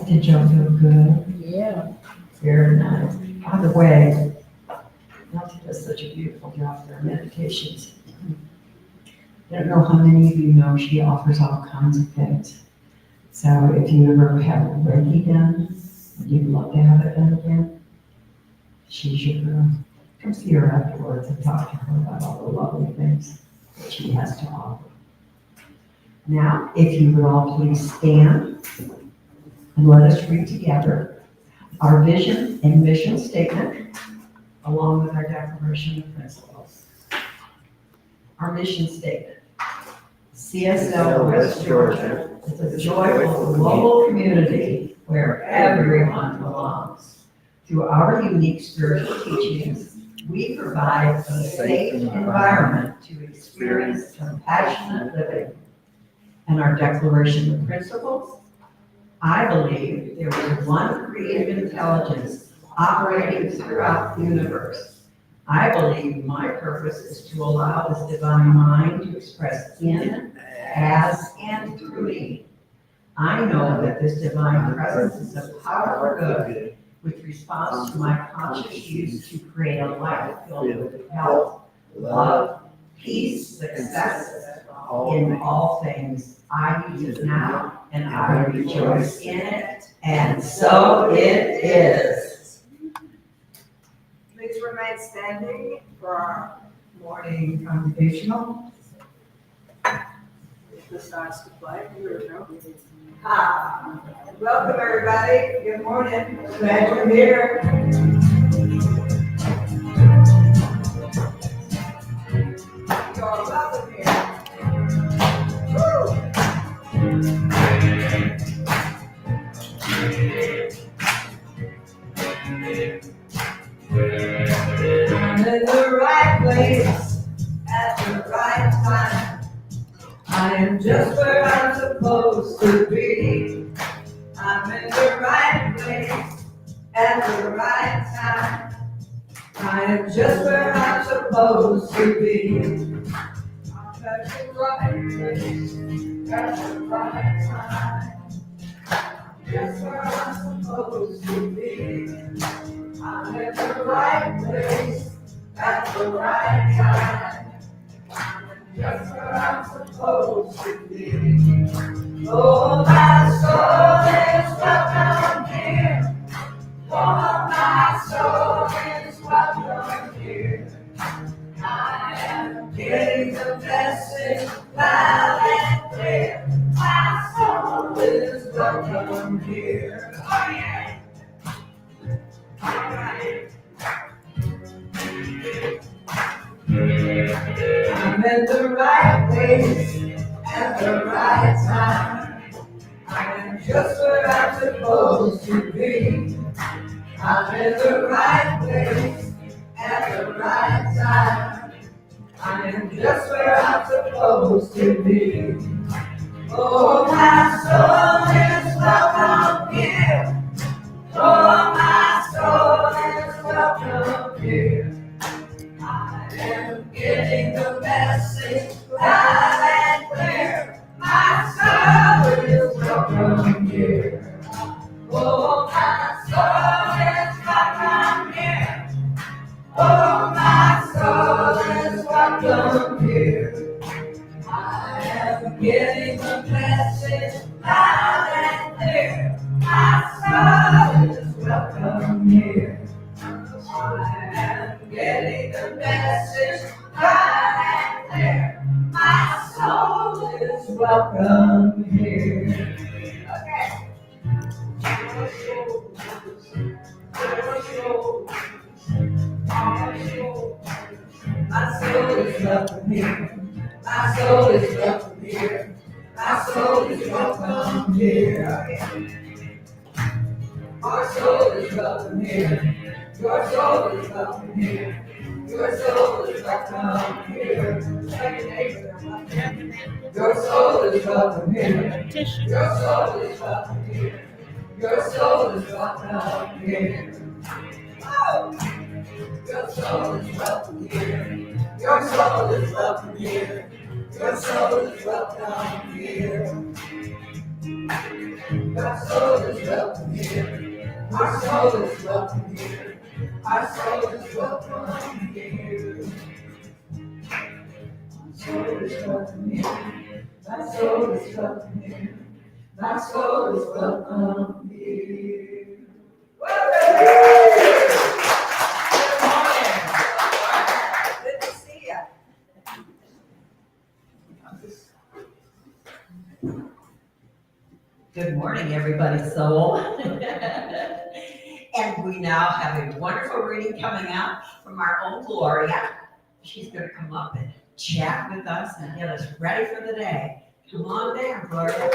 Did y'all feel good? Yeah. Very nice. By the way, Dorothea does such a beautiful job with her meditations. I don't know how many of you know she offers all kinds of things. So if you ever have Reiki done, and you'd love to have it done again, she's your girl. Come see her afterwards and talk to her about all the lovely things that she has to offer. Now, if you would all please stand and let us read together our vision and mission statement along with our declaration of principles. Our mission statement. CSL West Georgia is a joyful global community where everyone belongs. Through our unique spiritual teachings, we provide a safe environment to experience compassionate living. And our declaration of principles, I believe there is one creative intelligence operating throughout the universe. I believe my purpose is to allow this divine mind to express in, as, and through me. I know that this divine presence is a power for good, which responds to my conscious use to create a life filled with health, love, peace, success in all things. I use it now, and I rejoice in it, and so it is. Please remain standing for our Morning congregational. the starts to play. Here we go. Welcome, everybody. Good morning. Glad you're here. You're welcome here. Woo! I'm in the right place at the right time. I am just where I'm supposed to be. I'm in the right place at the right time. I am just where I'm supposed to be. I'm at the right place at the right time. Just where I'm supposed to be. I'm in the right place at the right time. I'm just where I'm supposed to be. Oh, my soul is welcome here. Oh, my soul is welcome here. I am getting the message loud and clear. My soul is welcome here. Oh, yeah. All right. I'm in the right place at the right time. I am just where I'm supposed to be. I'm in the right place at the right time. I am just where I'm supposed to be. Oh, my soul is welcome here. Oh, my soul is welcome here. I am getting the message loud and clear. My soul is welcome here. Oh, my soul is welcome here. Oh, my soul is welcome here. I am getting the message loud and clear. My soul is welcome here. I am getting the message loud and clear. My soul is welcome here. Okay. My soul is welcome here. My soul is welcome here. My soul is welcome here. Our soul is welcome here. Your soul is welcome here. Your soul is welcome here. Your soul is welcome here. Your soul is welcome here. Your soul is welcome here. Oh! Your soul is welcome here. Your soul is welcome here. Your soul is welcome here. Your soul is welcome here. Our soul is welcome here. Our soul is welcome here. Our soul is welcome here. My soul is welcome here. My soul is welcome here. Good to see you. Good morning, everybody, soul. And we now have a wonderful reading coming up from our own Gloria. She's going to come up and chat with us and get us ready for the day. Come on down, Gloria.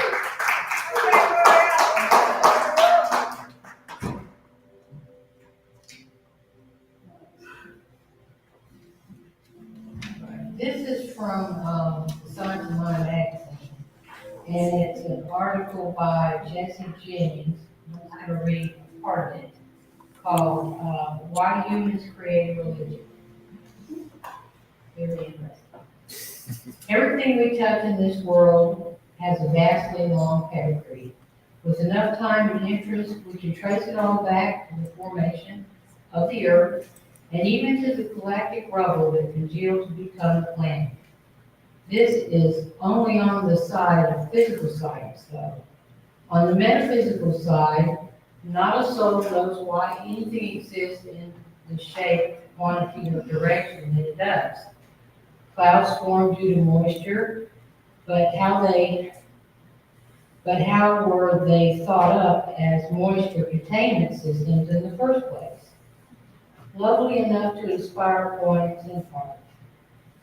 This is from Science and Mind magazine, and it's an article by Jesse Jennings. I'm going to read part of it, called Why Humans Create Religion. Very interesting. Everything we touch in this world has a vastly long pedigree. With enough time and interest, we can trace it all back to the formation of the earth, and even to the galactic rubble that congealed to become the planet. This is only on the side of physical science, though. On the metaphysical side, not a soul knows why anything exists in the shape, quantity, or direction that it does. Clouds form due to moisture, but how were they thought up as moisture containment systems in the first place? Lovely enough to inspire poets and art,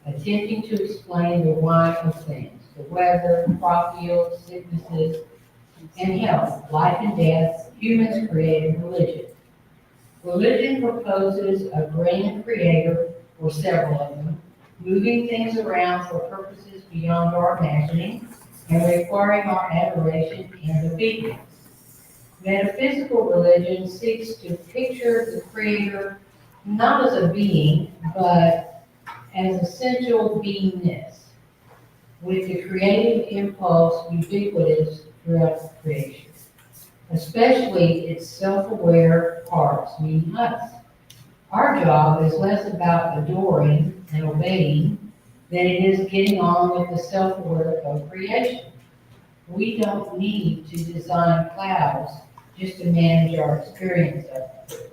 attempting to explain the why of things, the weather, crop yields, sicknesses, and health, life and death. Humans created religion. Religion proposes a grand creator, or several of them, moving things around for purposes beyond our imagining and requiring our adoration and obedience. Metaphysical religion seeks to picture the creator not as a being, but as essential beingness, with the creative impulse ubiquitous throughout creation, especially its self-aware parts, meaning us. Our job is less about adoring and obeying than it is getting on with the self-aware of creation. We don't need to design clouds just to manage our experience of them.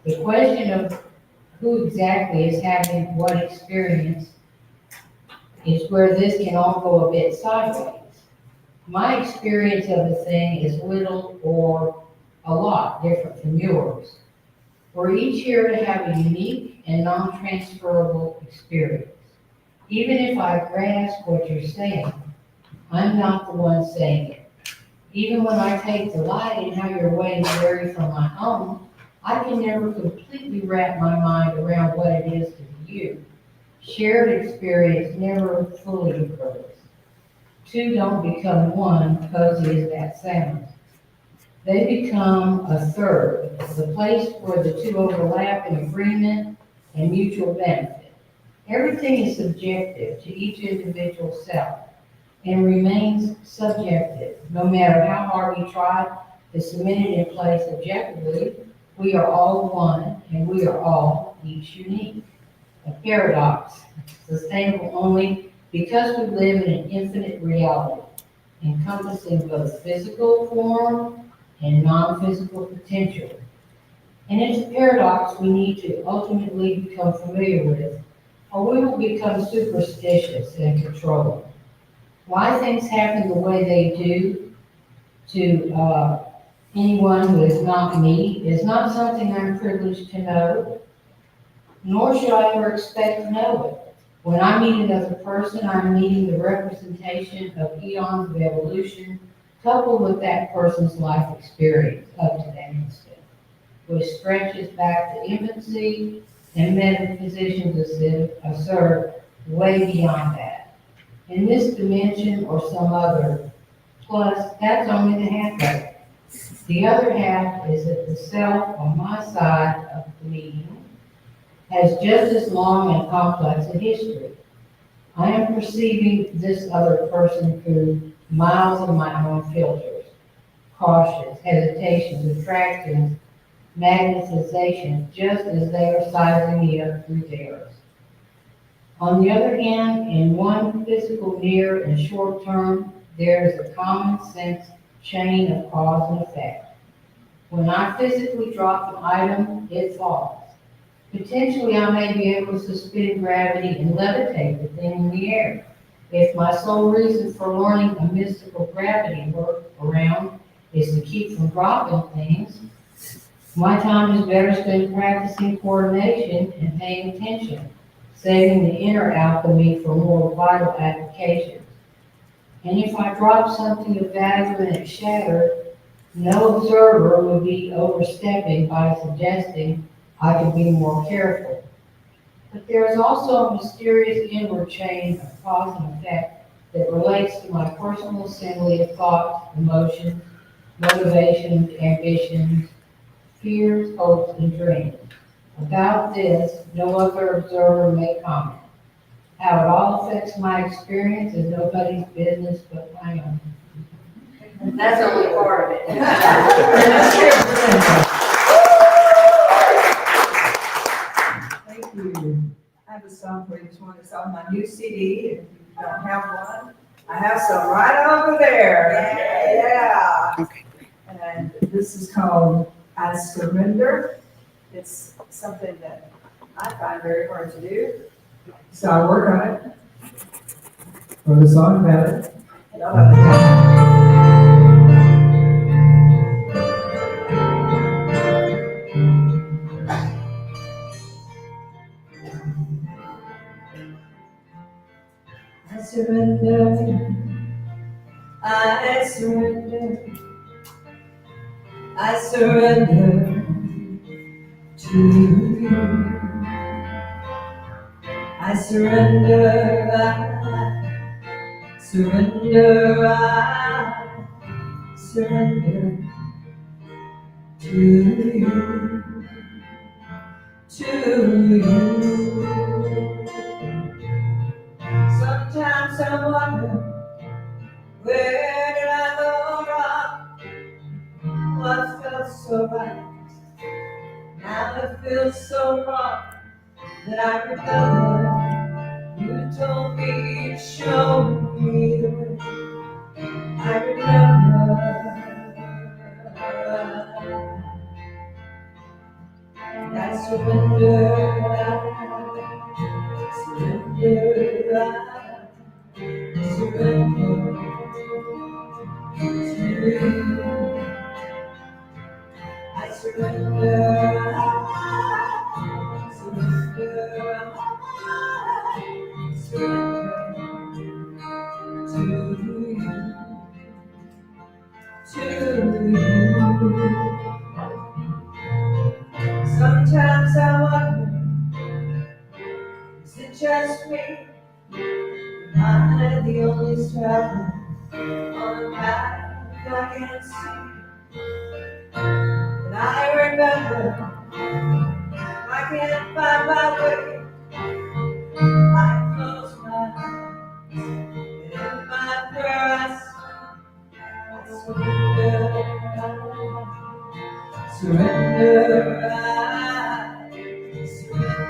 The question of who exactly is having what experience is where this can all go a bit sideways. My experience of a thing is little or a lot different from yours. We're each here to have a unique and non-transferable experience. Even if I grasp what you're saying, I'm not the one saying it. Even when I take delight in how your ways vary from my own, I can never completely wrap my mind around what it is to be you. Shared experience never fully occurs. Two don't become one, cozy as that sounds. They become a third, the place where the two overlap in agreement and mutual benefit. Everything is subjective to each individual self and remains subjective. No matter how hard we try to cement it in place objectively, we are all one and we are all each unique. A paradox, sustainable only because we live in an infinite reality, encompassing both physical form and non-physical potential. And it's a paradox we need to ultimately become familiar with, or we will become superstitious and controlling. Why things happen the way they do to anyone who is not me is not something I'm privileged to know, nor should I ever expect to know it. When I meet another person, I'm meeting the representation of eons of evolution, coupled with that person's life experience up to that instant, which stretches back to infancy, and metaphysicians assert way beyond that. In this dimension or some other, plus that's only the half of it. The other half is that the self on my side of the meeting has just as long and complex a history. I am perceiving this other person through miles of my own filters, cautions, hesitations, attractions, magnetizations, just as they are sizing me up through theirs. On the other hand, in one physical near and short term, there is a common sense chain of cause and effect. When I physically drop an item, it falls. Potentially, I may be able to suspend gravity and levitate the thing in the air. If my sole reason for learning a mystical gravity work around is to keep from dropping things, my time is better spent practicing coordination and paying attention, saving the inner alchemy for more vital applications. And if I drop something of value and it shattered, no observer would be overstepping by suggesting I could be more careful. But there is also a mysterious inward chain of cause and effect that relates to my personal assembly of thoughts, emotions, motivations, ambitions, fears, hopes, and dreams. About this, no other observer may comment. How it all affects my experience is nobody's business but my own. That's only part of it. Thank you. I have a song for each one. It's on my new CD. If you don't have one, I have some right over there. Yeah. Okay. And this is called I Surrender. It's something that I find very hard to do. So I work on it. Wrote a song about it. And I love it. I surrender, I surrender, I surrender to you. I surrender, I surrender, I surrender to you, to you. Sometimes I wonder, where did I go wrong? What felt so right? Now it feels so wrong that I remember you told me to show me the way. I remember. And I surrender, I surrender, I surrender to you. I surrender, I surrender, I surrender to you, to you. Sometimes I wonder, is it just me? Am I the only traveler on a path I can't see? And I remember, I can't find my way. I close my eyes, and in my prayer I surrender, I surrender, I surrender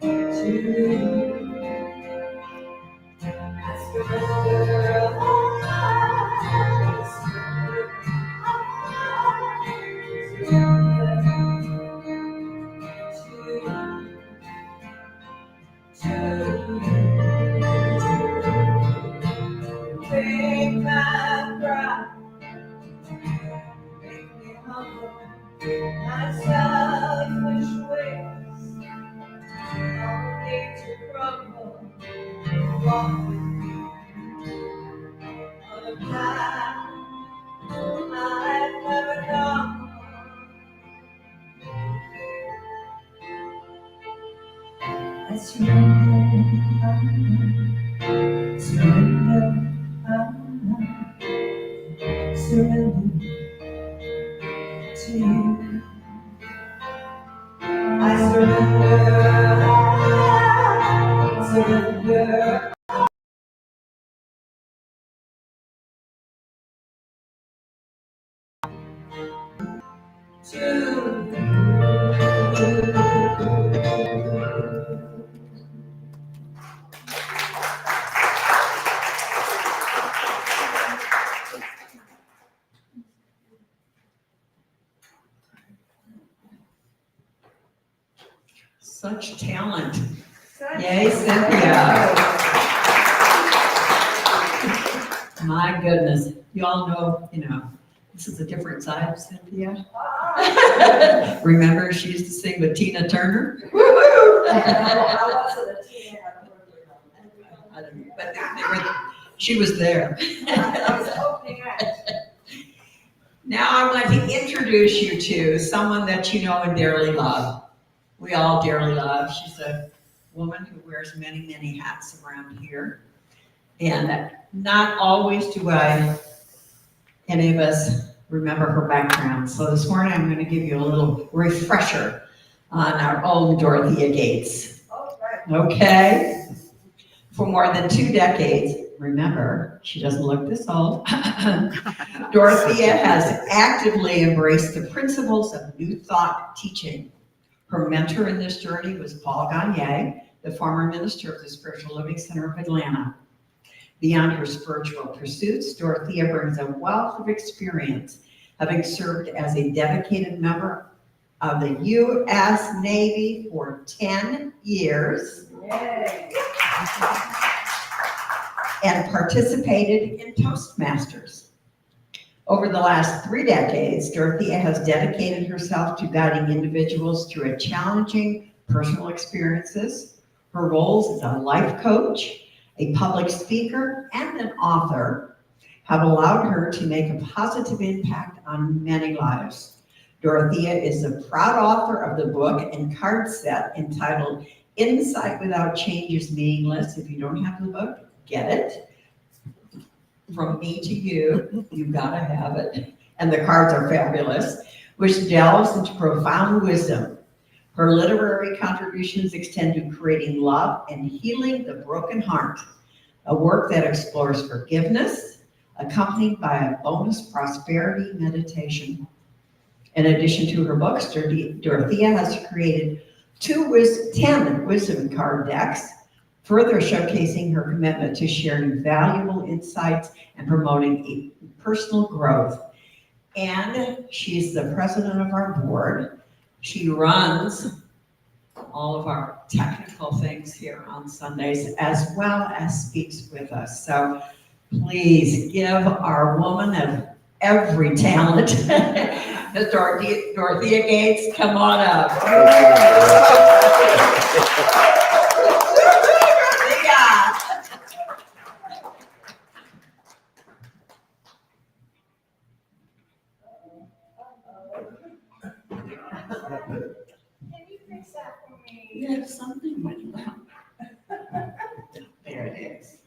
to you. I surrender, I take my pride, make me humble, my selfish ways, no need to crumble, walk on a path I've never known. I surrender, surrender, surrender to you. I surrender, surrender Such talent. Yay, Cynthia. My goodness. You all know, this is a different side of Cynthia. Remember, she used to sing with Tina Turner? I wasn't a teenager. I don't know, but she was there. I was opening act. Now I want to introduce you to someone that you know and dearly love. We all dearly love. She's a woman who wears many, many hats around here. And not always do any of us remember her background. So this morning I'm going to give you a little refresher on our own Dorothea Gates. Okay? For more than 2 decades, remember, she doesn't look this old, Dorothea has actively embraced the principles of New Thought teaching. Her mentor in this journey was Paul Gagne, the former minister of the Spiritual Living Center of Atlanta. Beyond her spiritual pursuits, Dorothea brings a wealth of experience, having served as a dedicated member of the U.S. Navy for 10 years. Yay. And participated in Toastmasters. Over the last 3 decades, Dorothea has dedicated herself to guiding individuals through a challenging personal experiences. Her roles as a life coach, a public speaker, and an author have allowed her to make a positive impact on many lives. Dorothea is a proud author of the book and card set entitled Insight Without Change is Meaningless. If you don't have the book, get it. From me to you, you've got to have it. And the cards are fabulous, which delves into profound wisdom. Her literary contributions extend to creating love and healing the broken heart, a work that explores forgiveness, accompanied by a bonus prosperity meditation. In addition to her books, Dorothea has created 10 wisdom card decks, further showcasing her commitment to sharing valuable insights and promoting personal growth. And she's the president of our board. She runs all of our technical things here on Sundays, as well as speaks with us. So please give our woman of every talent, Dorothea Gates, come on up. Can you fix that for me? Yeah, something went wrong. There it is.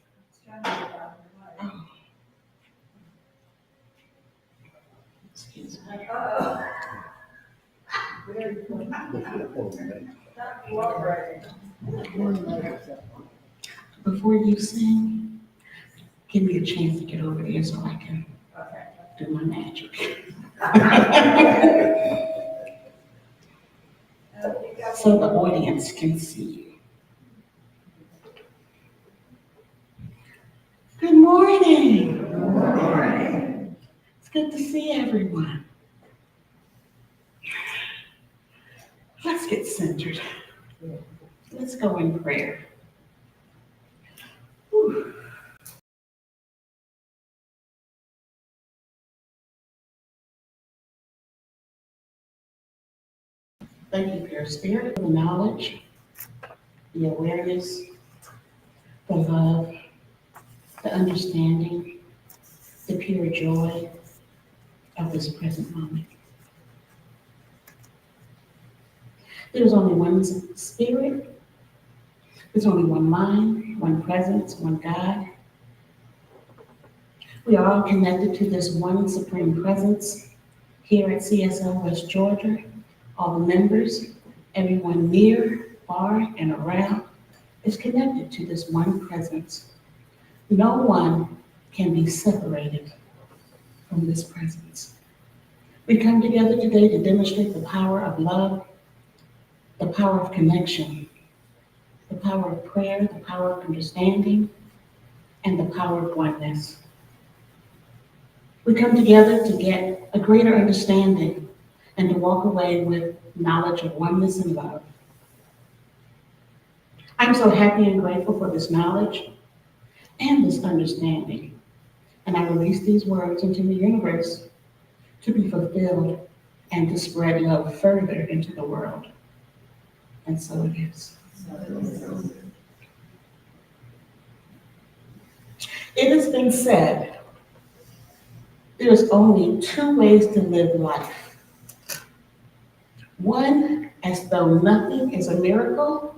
Excuse me. Before you sing, give me a chance to get over there so I can do my magic. So the audience can see you. Good morning. Good morning. It's good to see everyone. Let's get centered. Let's go in prayer. Whew. Thank you for your spirit, the knowledge, the awareness, the love, the understanding, the pure joy of this present moment. There's only one spirit, there's only one mind, one presence, one God. We are all connected to this one supreme presence here at CSL West Georgia. All the members, everyone near, far, and around is connected to this one presence. No one can be separated from this presence. We come together today to demonstrate the power of love, the power of connection, the power of prayer, the power of understanding, and the power of oneness. We come together to get a greater understanding and to walk away with knowledge of oneness and love. I'm so happy and grateful for this knowledge and this understanding. And I release these words into the universe to be fulfilled and to spread love further into the world. And so it is. It has been said, there's only two ways to live life. One, as though nothing is a miracle.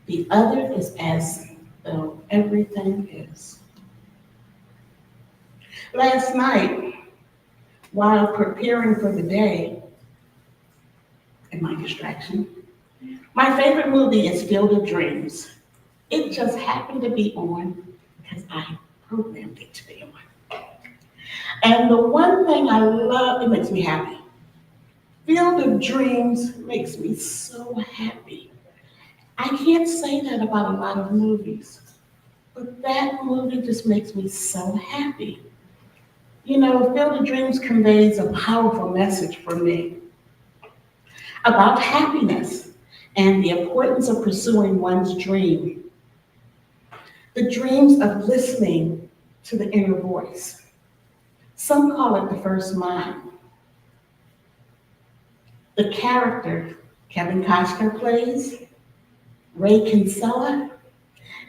The other is as though everything is. Last night, while preparing for the day, and my distraction, my favorite movie is Field of Dreams. It just happened to be on because I programmed it to be on. And the one thing I love, it makes me happy. Field of Dreams makes me so happy. I can't say that about a lot of movies, but that movie just makes me so happy. You know, Field of Dreams conveys a powerful message for me about happiness and the importance of pursuing one's dream. The dreams of listening to the inner voice. Some call it the first mind. The character Kevin Costner plays, Ray Kinsella,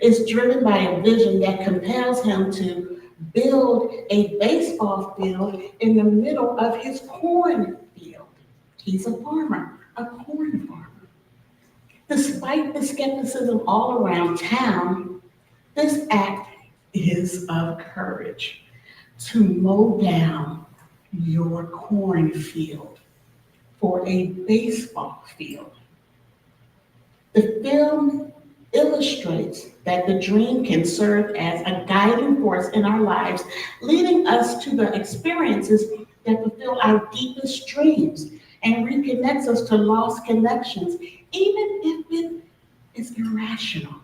is driven by a vision that compels him to build a baseball field in the middle of his corn field. He's a farmer, a corn farmer. Despite the skepticism all around town, this act is of courage to mow down your cornfield for a baseball field. The film illustrates that the dream can serve as a guiding force in our lives, leading us to the experiences that fulfill our deepest dreams and reconnects us to lost connections, even if it is irrational.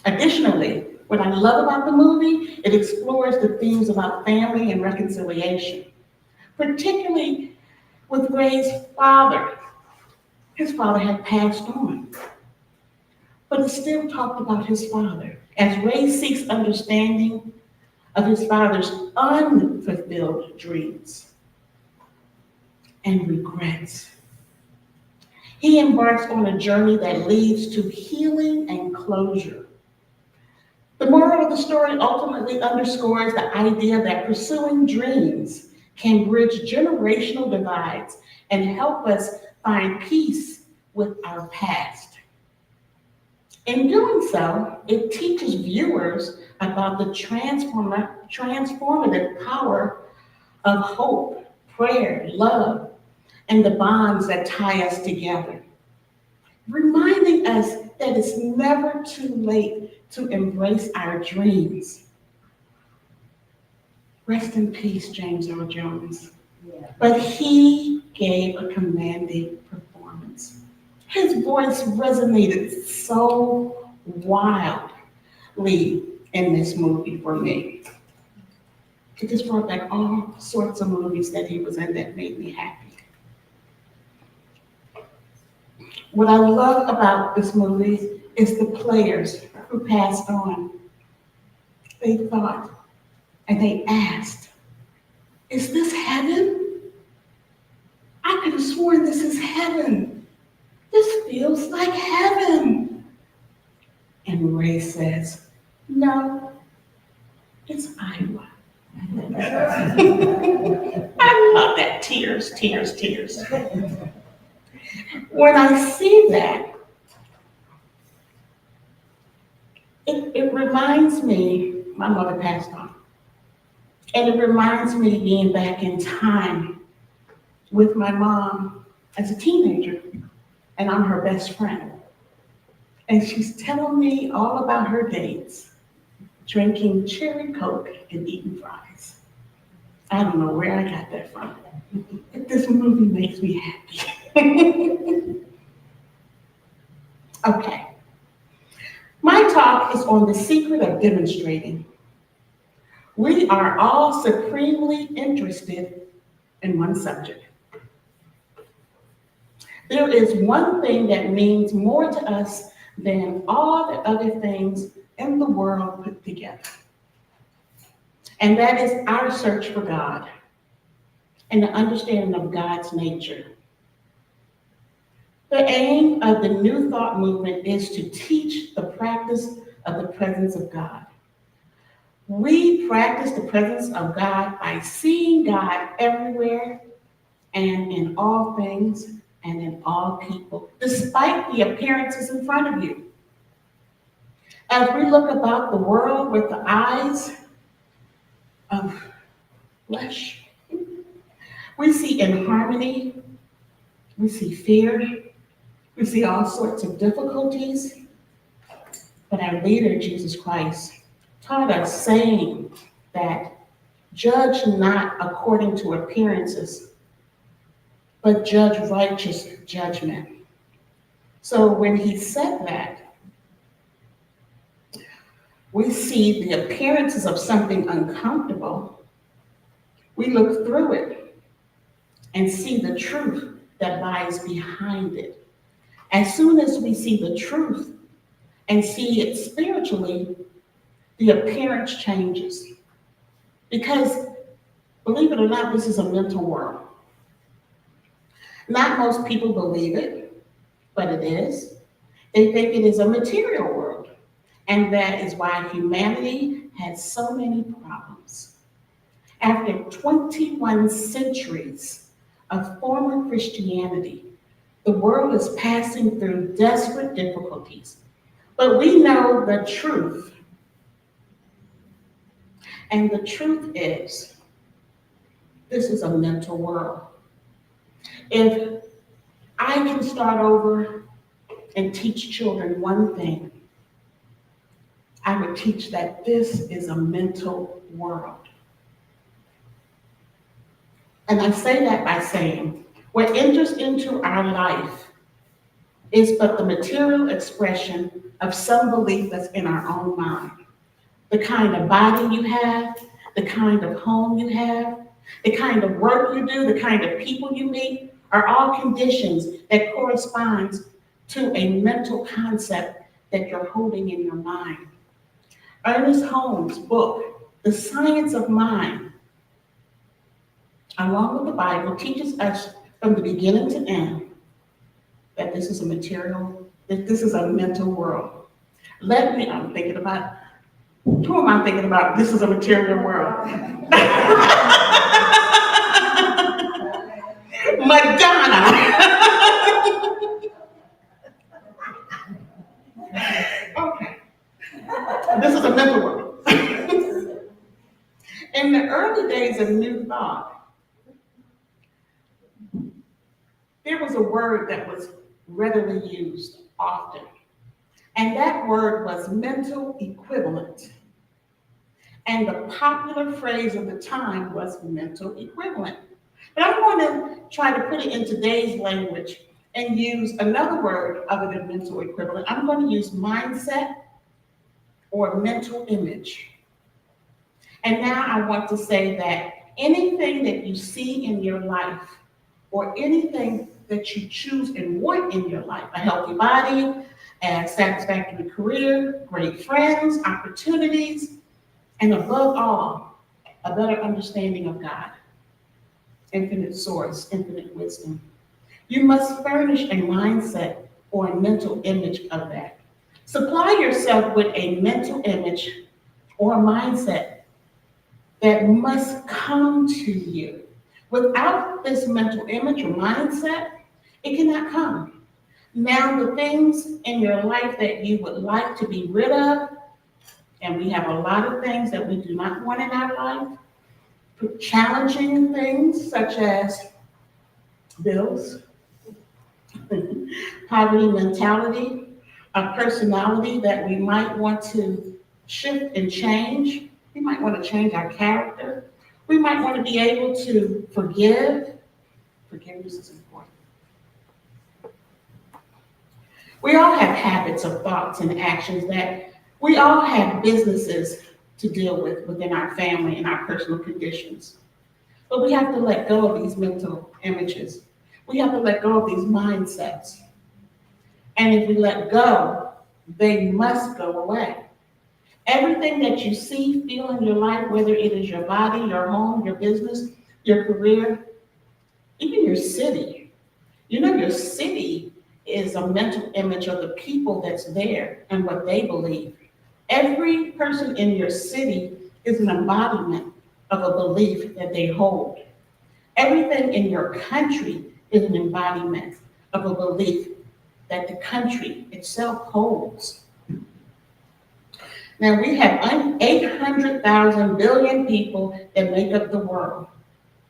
Additionally, what I love about the movie, it explores the themes about family and reconciliation, particularly with Ray's father. His father had passed on, but it still talked about his father as Ray seeks understanding of his father's unfulfilled dreams and regrets. He embarks on a journey that leads to healing and closure. The moral of the story ultimately underscores the idea that pursuing dreams can bridge generational divides and help us find peace with our past. In doing so, it teaches viewers about the transformative power of hope, prayer, love, and the bonds that tie us together, reminding us that it's never too late to embrace our dreams. Rest in peace, James Earl Jones. But he gave a commanding performance. His voice resonated so wildly in this movie for me. It just brought back all sorts of movies that he was in that made me happy. What I love about this movie is the players who passed on. They thought and they asked, is this heaven? I could have sworn this is heaven. This feels like heaven. And Ray says, no, it's Iowa. I love that. Tears, tears, tears. When I see that, it reminds me, my mother passed on, and it reminds me being back in time with my mom as a teenager, and I'm her best friend. And she's telling me all about her dates, drinking cherry Coke and eating fries. I don't know where I got that from, but this movie makes me happy. Okay. My talk is on the secret of demonstrating. We are all supremely interested in one subject. There is one thing that means more to us than all the other things in the world put together. And that is our search for God and the understanding of God's nature. The aim of the New Thought movement is to teach the practice of the presence of God. We practice the presence of God by seeing God everywhere and in all things and in all people, despite the appearances in front of you. As we look about the world with the eyes of flesh, we see inharmony, we see fear, we see all sorts of difficulties. But our leader, Jesus Christ, taught us saying that judge not according to appearances, but judge righteous judgment. So when he said that, we see the appearances of something uncomfortable, we look through it and see the truth that lies behind it. As soon as we see the truth and see it spiritually, the appearance changes. Because, believe it or not, this is a mental world. Not most people believe it, but it is. They think it is a material world. And that is why humanity has so many problems. After 21 centuries of former Christianity, the world is passing through desperate difficulties. But we know the truth. And the truth is, this is a mental world. If I can start over and teach children one thing, I would teach that this is a mental world. And I say that by saying, what enters into our life is but the material expression of some belief that's in our own mind. The kind of body you have, the kind of home you have, the kind of work you do, the kind of people you meet, are all conditions that correspond to a mental concept that you're holding in your mind. Ernest Holmes' book, The Science of Mind, along with the Bible, teaches us from the beginning to end that this is a mental world. I'm thinking about, who am I thinking about? This is a material world. Madonna. Okay. This is a mental world. In the early days of New Thought, there was a word that was readily used often, and that word was mental equivalent. And the popular phrase of the time was mental equivalent. But I'm going to try to put it in today's language and use another word other than mental equivalent. I'm going to use mindset or mental image. And now I want to say that anything that you see in your life or anything that you choose and want in your life, a healthy body, a satisfactory career, great friends, opportunities, and above all, a better understanding of God, infinite source, infinite wisdom. You must furnish a mindset or a mental image of that. Supply yourself with a mental image or a mindset that must come to you. Without this mental image or mindset, it cannot come. Now, the things in your life that you would like to be rid of, and we have a lot of things that we do not want in our life, challenging things such as bills, poverty mentality, a personality that we might want to shift and change. We might want to change our character. We might want to be able to forgive. Forgiveness is important. We all have habits of thoughts and actions that we all have businesses to deal with within our family and our personal conditions. But we have to let go of these mental images. We have to let go of these mindsets. And if we let go, they must go away. Everything that you see, feel in your life, whether it is your body, your home, your business, your career, even your city. You know, your city is a mental image of the people that's there and what they believe. Every person in your city is an embodiment of a belief that they hold. Everything in your country is an embodiment of a belief that the country itself holds. Now, we have 800,000 billion people that make up the world.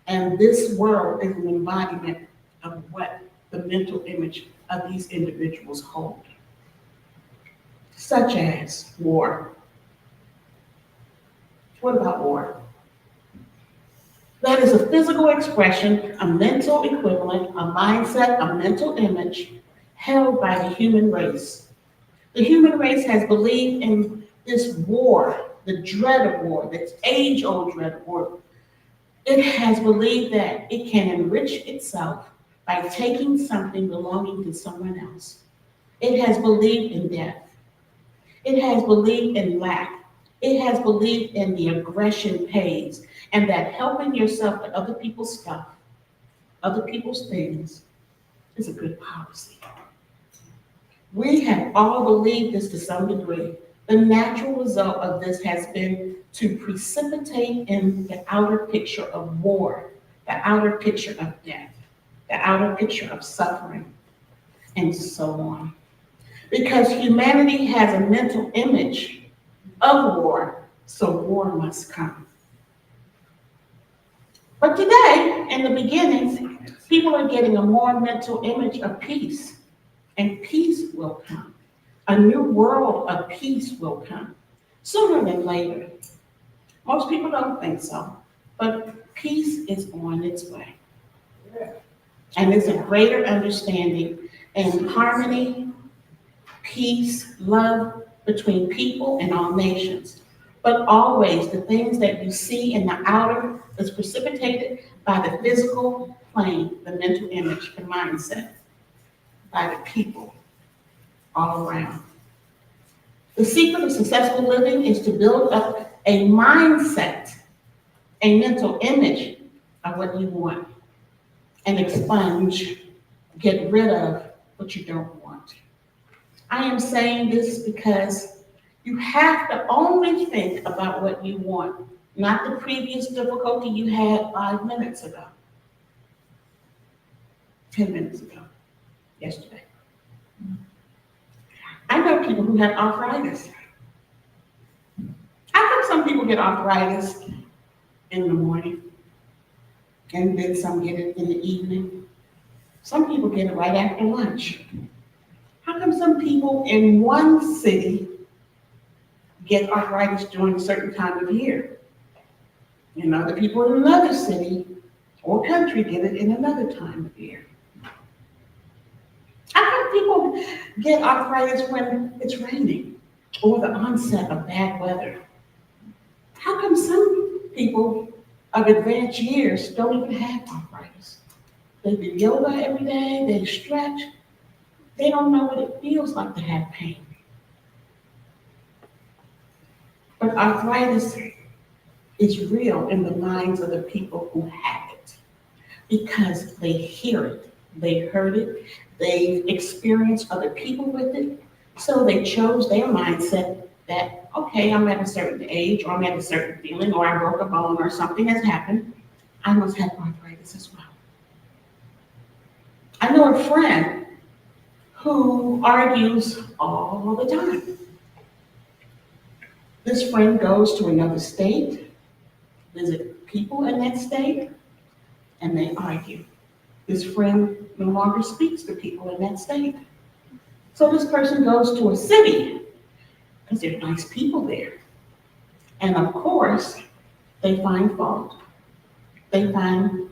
And this world is an embodiment of what the mental image of these individuals hold, such as war. What about war? That is a physical expression, a mental equivalent, a mindset, a mental image held by the human race. The human race has believed in this war, the dread of war, this age-old dread of war. It has believed that it can enrich itself by taking something belonging to someone else. It has believed in death. It has believed in lack. It has believed in the aggression pays, and that helping yourself to other people's stuff, other people's things, is a good policy. We have all believed this to some degree. The natural result of this has been to precipitate in the outer picture of war, the outer picture of death, the outer picture of suffering, and so on. Because humanity has a mental image of war, so war must come. But today, in the beginning, people are getting a more mental image of peace, and peace will come. A new world of peace will come, sooner than later. Most people don't think so, but peace is on its way. And there's a greater understanding and harmony, peace, love between people and all nations. But always the things that you see in the outer is precipitated by the physical plane, the mental image, the mindset, by the people all around. The secret of successful living is to build up a mindset, a mental image of what you want, and expunge, get rid of what you don't want. I am saying this because you have to only think about what you want, not the previous difficulty you had 5 minutes ago, 10 minutes ago, yesterday. I know people who have arthritis. How come some people get arthritis in the morning and then some get it in the evening? Some people get it right after lunch. How come some people in one city get arthritis during a certain time of year? And other people in another city or country get it in another time of year. How come people get arthritis when it's raining or the onset of bad weather? How come some people of advanced years don't even have arthritis? They do yoga every day, they stretch. They don't know what it feels like to have pain. But arthritis is real in the minds of the people who have it because they hear it, they heard it, they've experienced other people with it, so they chose their mindset that, okay, I'm at a certain age, or I'm at a certain feeling, or I broke a bone, or something has happened, I must have arthritis as well. I know a friend who argues all the time. This friend goes to another state, visit people in that state, and they argue. This friend no longer speaks to people in that state. So this person goes to a city because there are nice people there. And of course, they find fault. They find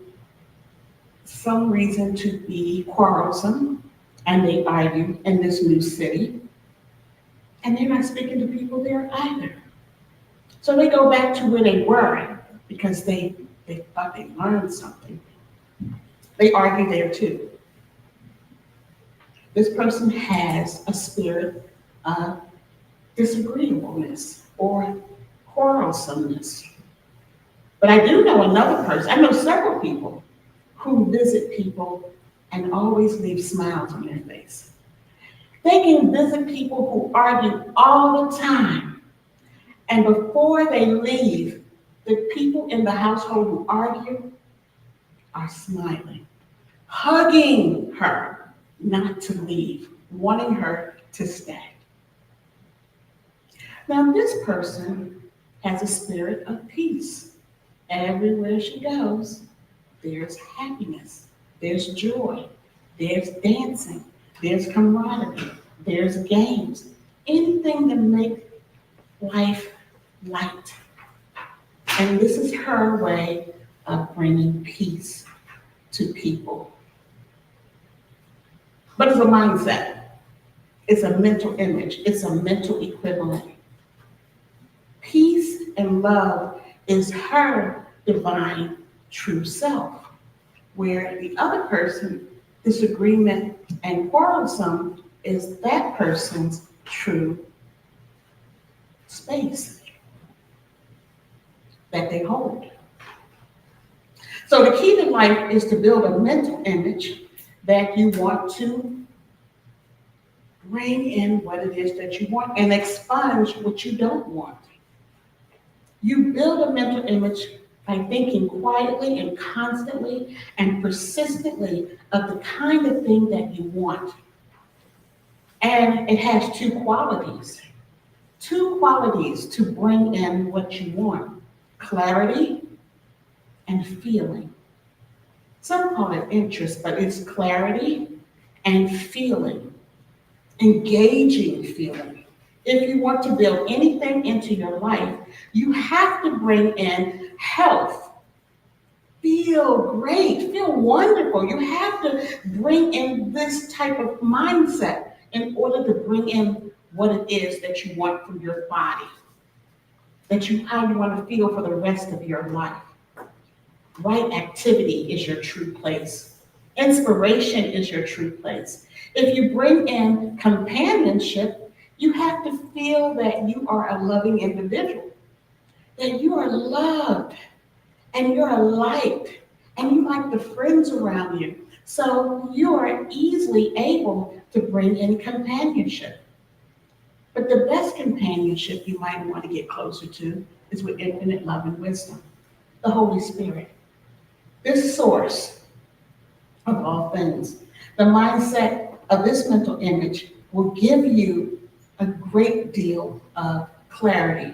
some reason to be quarrelsome, and they argue in this new city. And they're not speaking to people there either. So they go back to where they were because they thought they learned something. They argue there too. This person has a spirit of disagreeableness or quarrelsomeness. But I do know another person, I know several people who visit people and always leave smiles on their face. They can visit people who argue all the time. And before they leave, the people in the household who argue are smiling, hugging her not to leave, wanting her to stay. Now, this person has a spirit of peace. Everywhere she goes, there's happiness, there's joy, there's dancing, there's camaraderie, there's games, anything to make life light. And this is her way of bringing peace to people. But it's a mindset. It's a mental image. It's a mental equivalent. Peace and love is her divine true self, where the other person, disagreement and quarrelsome, is that person's true space that they hold. So the key to life is to build a mental image that you want to bring in what it is that you want and expunge what you don't want. You build a mental image by thinking quietly and constantly and persistently of the kind of thing that you want. And it has two qualities to bring in what you want: clarity and feeling. Some call it interest, but it's clarity and feeling, engaging feeling. If you want to build anything into your life, you have to bring in health. Feel great, feel wonderful. You have to bring in this type of mindset in order to bring in what it is that you want from your body, how you want to feel for the rest of your life. Right activity is your true place. Inspiration is your true place. If you bring in companionship, you have to feel that you are a loving individual, that you are loved and you're liked and you like the friends around you. So you are easily able to bring in companionship. But the best companionship you might want to get closer to is with infinite love and wisdom, the Holy Spirit, this source of all things. The mindset of this mental image will give you a great deal of clarity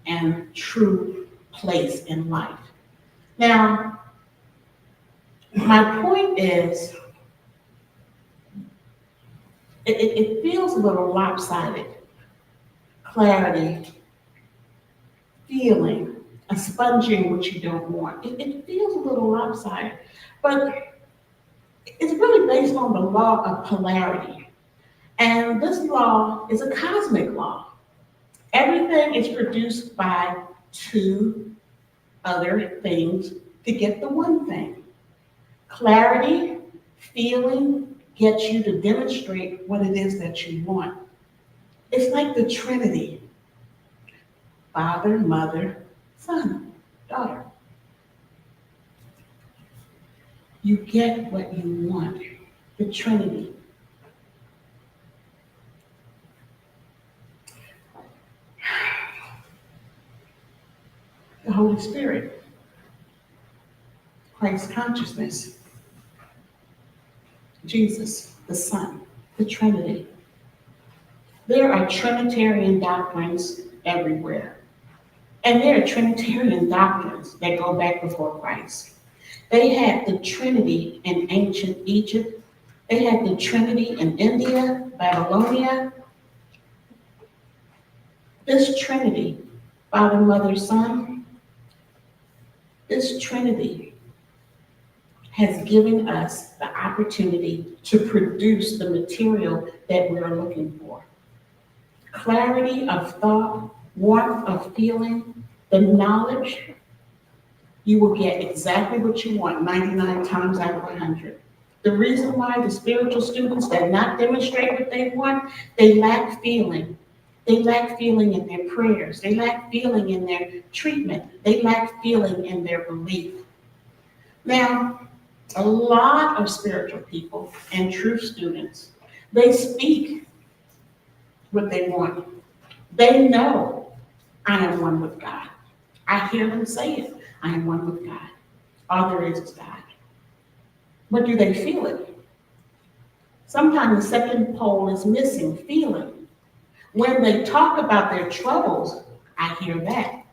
and true place in life. Now, my point is, it feels a little lopsided. Clarity, feeling, expunging what you don't want. It feels a little lopsided, but it's really based on the law of polarity. And this law is a cosmic law. Everything is produced by two other things to get the one thing. Clarity, feeling, gets you to demonstrate what it is that you want. It's like the Trinity: Father, Mother, Son, Daughter. You get what you want, the Trinity. The Holy Spirit, Christ consciousness, Jesus, the Son, the Trinity. There are Trinitarian doctrines everywhere. And there are Trinitarian doctrines that go back before Christ. They had the Trinity in ancient Egypt. They had the Trinity in India, Babylonia. This Trinity, Father, Mother, Son, this Trinity has given us the opportunity to produce the material that we're looking for. Clarity of thought, warmth of feeling, the knowledge, you will get exactly what you want 99 times out of 100. The reason why the spiritual students that not demonstrate what they want, they lack feeling. They lack feeling in their prayers. They lack feeling in their treatment. They lack feeling in their belief. Now, a lot of spiritual people and true students, they speak what they want. They know, I am one with God. I hear them say it, I am one with God. All there is God. But do they feel it? Sometimes the second pole is missing, feeling. When they talk about their troubles, I hear that.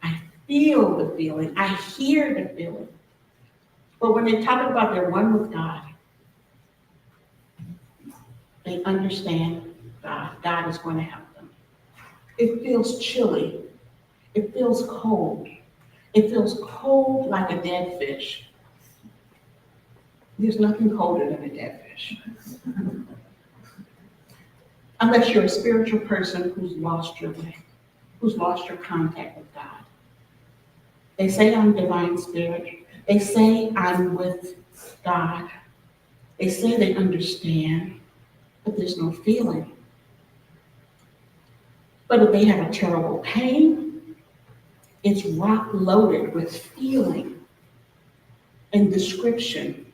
I feel the feeling. I hear the feeling. But when they talk about their one with God, they understand God. God is going to help them. It feels chilly. It feels cold. It feels cold like a dead fish. There's nothing colder than a dead fish. Unless you're a spiritual person who's lost your way, who's lost your contact with God. They say I'm divine spirit. They say I'm with God. They say they understand, but there's no feeling. But if they have a terrible pain, it's rock loaded with feeling and description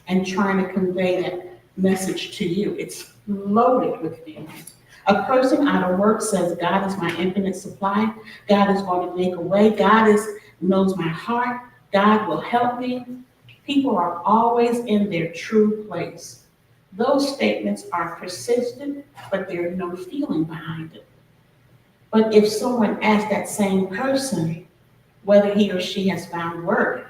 and trying to convey that message to you. It's loaded with feelings. A person out of work says, God is my infinite supply. God is going to make a way. God knows my heart. God will help me. People are always in their true place. Those statements are persistent, but there's no feeling behind it. But if someone asks that same person whether he or she has found work,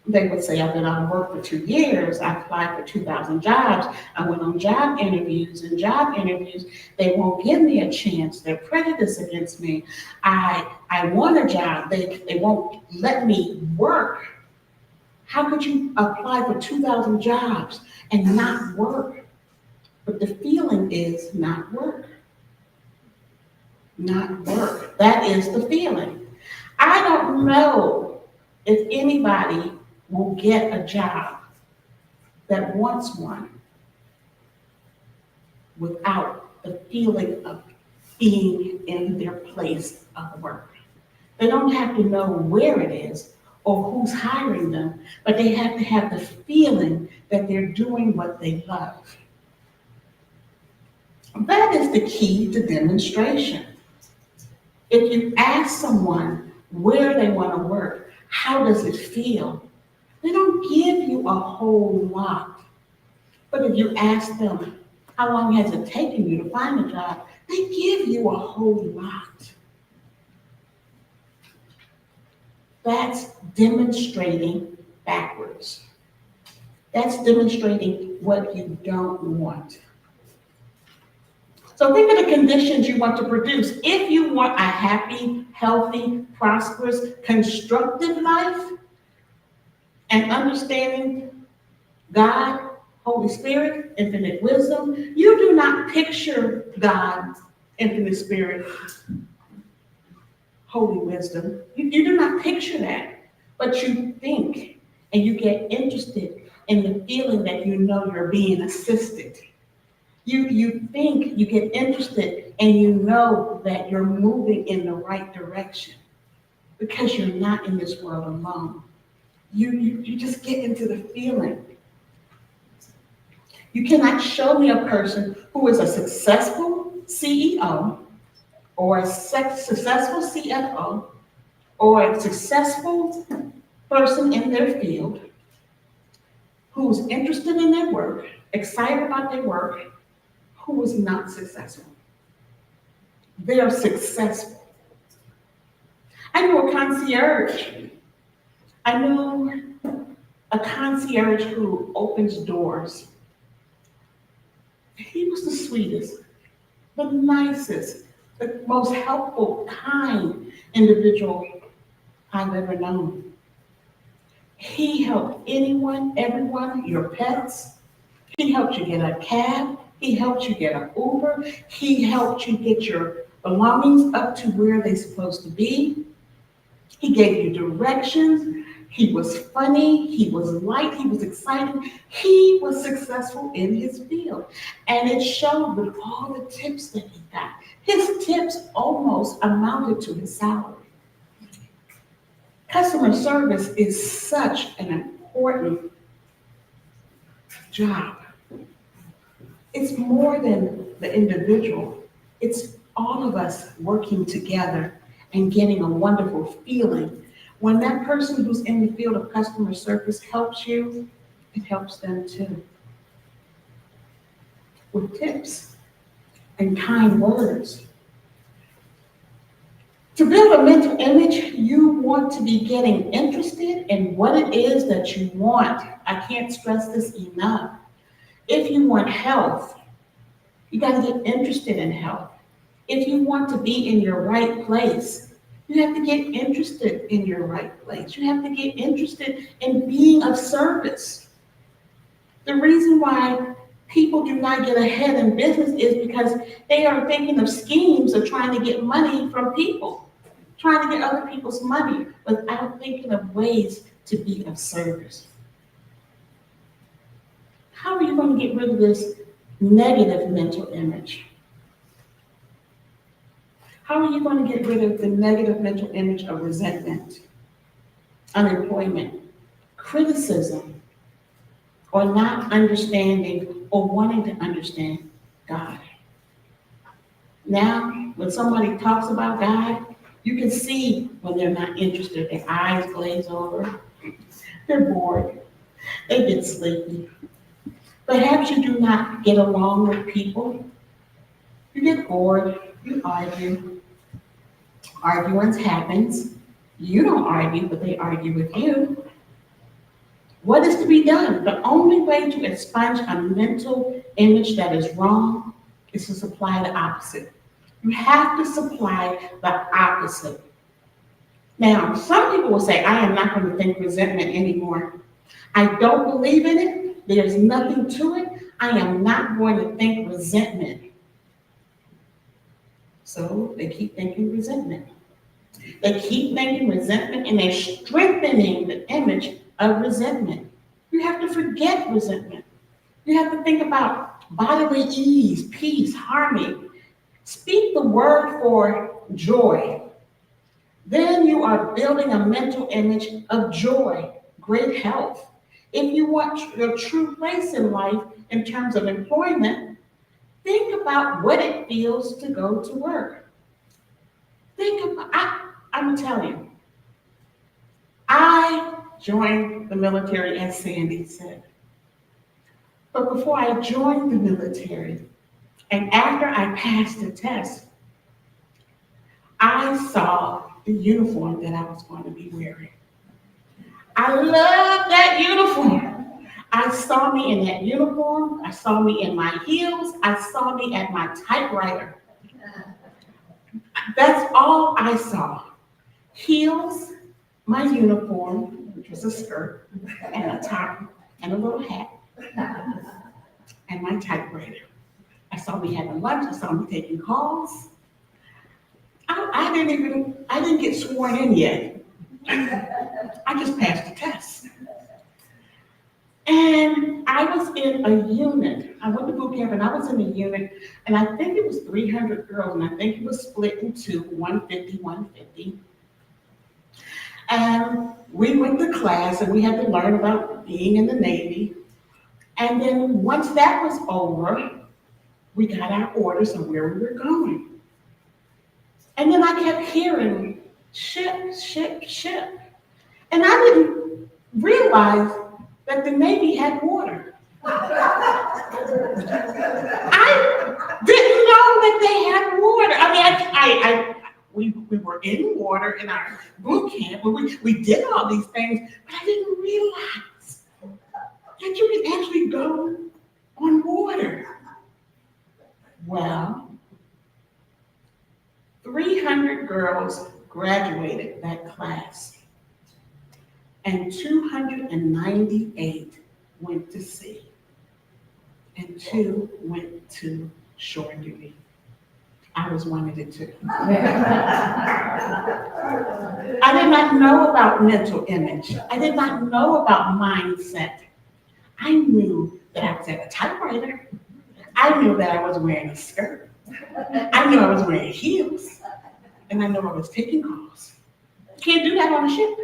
they would say, I've been out of work for 2 years. I applied for 2,000 jobs. I went on job interviews, and job interviews, they won't give me a chance. They're prejudiced against me. I want a job. They won't let me work. How could you apply for 2,000 jobs and not work? But the feeling is not work. Not work. That is the feeling. I don't know if anybody will get a job that wants one without the feeling of being in their place of work. They don't have to know where it is or who's hiring them, but they have to have the feeling that they're doing what they love. That is the key to demonstration. If you ask someone where they want to work, how does it feel? They don't give you a whole lot. But if you ask them, how long has it taken you to find a job? They give you a whole lot. That's demonstrating backwards. That's demonstrating what you don't want. So think of the conditions you want to produce. If you want a happy, healthy, prosperous, constructive life, and understanding God, Holy Spirit, infinite wisdom, you do not picture God, infinite spirit, holy wisdom. You do not picture that, but you think and you get interested in the feeling that you know you're being assisted. You think, you get interested, and you know that you're moving in the right direction because you're not in this world alone. You just get into the feeling. You cannot show me a person who is a successful CEO or a successful CFO or a successful person in their field who's interested in their work, excited about their work, who is not successful. They are successful. I know a concierge. I know a concierge who opens doors. He was the sweetest, the nicest, the most helpful, kind individual I've ever known. He helped anyone, everyone, your pets. He helped you get a cab. He helped you get an Uber. He helped you get your belongings up to where they're supposed to be. He gave you directions. He was funny. He was light. He was exciting. He was successful in his field. And it showed with all the tips that he got. His tips almost amounted to his salary. Customer service is such an important job. It's more than the individual. It's all of us working together and getting a wonderful feeling. When that person who's in the field of customer service helps you, it helps them too. With tips and kind words. To build a mental image, you want to be getting interested in what it is that you want. I can't stress this enough. If you want health, you got to get interested in health. If you want to be in your right place, you have to get interested in your right place. You have to get interested in being of service. The reason why people do not get ahead in business is because they are thinking of schemes of trying to get money from people, trying to get other people's money without thinking of ways to be of service. How are you going to get rid of this negative mental image? How are you going to get rid of the negative mental image of resentment, unemployment, criticism, or not understanding or wanting to understand God? Now, when somebody talks about God, you can see when they're not interested. Their eyes glaze over, they're bored, they get sleepy. Perhaps you do not get along with people. You get bored, you argue. Arguments happens. You don't argue, but they argue with you. What is to be done? The only way to expunge a mental image that is wrong is to supply the opposite. You have to supply the opposite. Now, some people will say, I am not going to think resentment anymore. I don't believe in it. There's nothing to it. I am not going to think resentment. So they keep thinking resentment. They keep thinking resentment and they're strengthening the image of resentment. You have to forget resentment. You have to think about bodily ease, peace, harmony. Speak the word for joy. Then you are building a mental image of joy, great health. If you want your true place in life in terms of employment, think about what it feels to go to work. Think about, I'm gonna tell you, I joined the military, as Sandy said. But before I joined the military, and after I passed the test, I saw the uniform that I was going to be wearing. I love that uniform. I saw me in that uniform. I saw me in my heels. I saw me at my typewriter. That's all I saw. Heels, my uniform, which was a skirt, and a top, and a little hat, and my typewriter. I saw me having lunch. I saw me taking calls. I didn't get sworn in yet. I just passed the test. And I was in a unit. I went to boot camp and I was in a unit, and I think it was 300 girls, and I think it was split into 150, 150. And we went to class and we had to learn about being in the Navy. And then once that was over, we got our orders on where we were going. And then I kept hearing ship, ship, ship. And I didn't realize that the Navy had water. I didn't know that they had water. I mean, we were in water in our boot camp, but we did all these things, but I didn't realize that you can actually go on water. Well, 300 girls graduated that class, and 298 went to sea, and 2 went to shore duty. I was one of the 2. I did not know about mental image. I did not know about mindset. I knew that I was at a typewriter. I knew that I was wearing a skirt. I knew I was wearing heels. And I knew I was taking calls. Can't do that on a ship.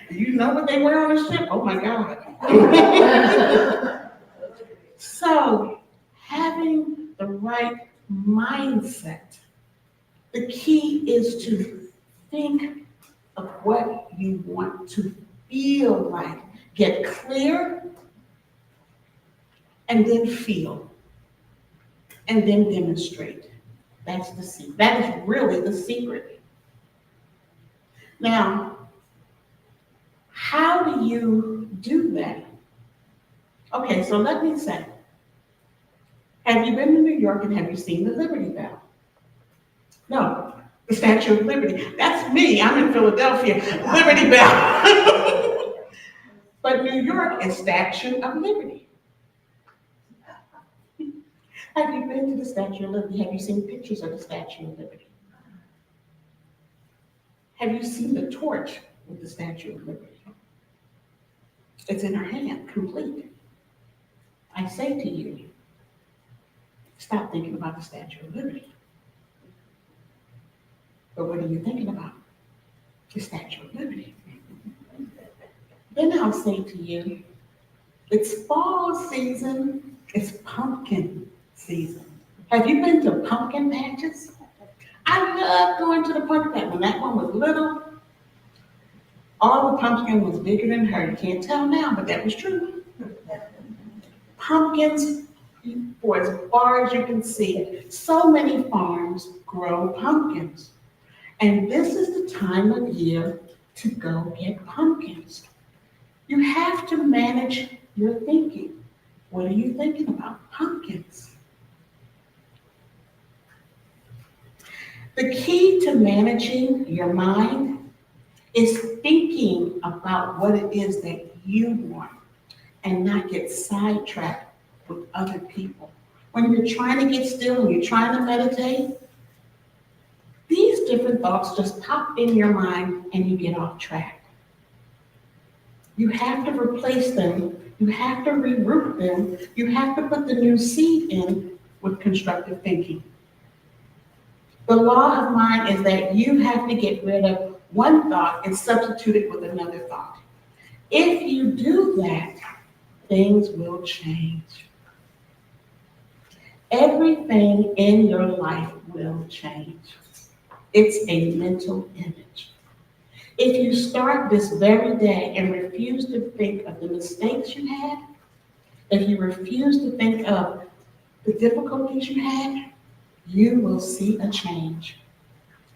You know what they wear on a ship? Oh my God. So, having the right mindset, the key is to think of what you want to feel like. Get clear, and then feel, and then demonstrate. That's the secret. That is really the secret. Now, how do you do that? Okay, so let me say, have you been to New York and have you seen the Liberty Bell? No, the Statue of Liberty. That's me. I'm in Philadelphia. Liberty Bell. But New York is Statue of Liberty. Have you been to the Statue of Liberty? Have you seen pictures of the Statue of Liberty? Have you seen the torch with the Statue of Liberty? It's in her hand, complete. I say to you, stop thinking about the Statue of Liberty. But what are you thinking about? The Statue of Liberty. Then I'll say to you, it's fall season, it's pumpkin season. Have you been to pumpkin patches? I love going to the pumpkin patch. When that one was little, all the pumpkin was bigger than her. You can't tell now, but that was true. Pumpkins, for as far as you can see, so many farms grow pumpkins. And this is the time of year to go get pumpkins. You have to manage your thinking. What are you thinking about? Pumpkins. The key to managing your mind is thinking about what it is that you want and not get sidetracked with other people. When you're trying to get still, when you're trying to meditate, these different thoughts just pop in your mind and you get off track. You have to replace them. You have to reroute them. You have to put the new seed in with constructive thinking. The law of mind is that you have to get rid of one thought and substitute it with another thought. If you do that, things will change. Everything in your life will change. It's a mental image. If you start this very day and refuse to think of the mistakes you had, if you refuse to think of the difficulties you had, you will see a change.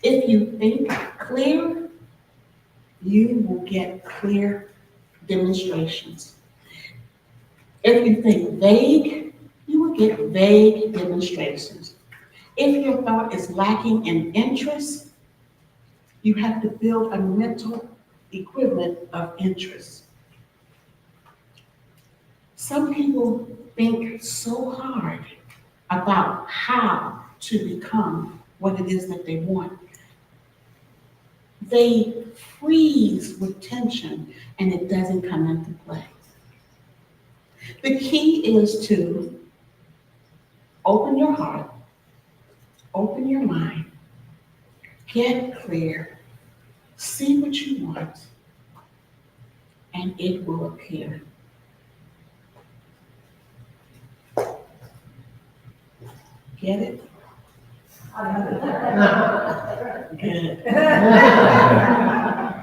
If you think clear, you will get clear demonstrations. If you think vague, you will get vague demonstrations. If your thought is lacking in interest, you have to build a mental equivalent of interest. Some people think so hard about how to become what it is that they want. They freeze with tension and it doesn't come into play. The key is to open your heart, open your mind, get clear, see what you want, and it will appear. Get it? Good.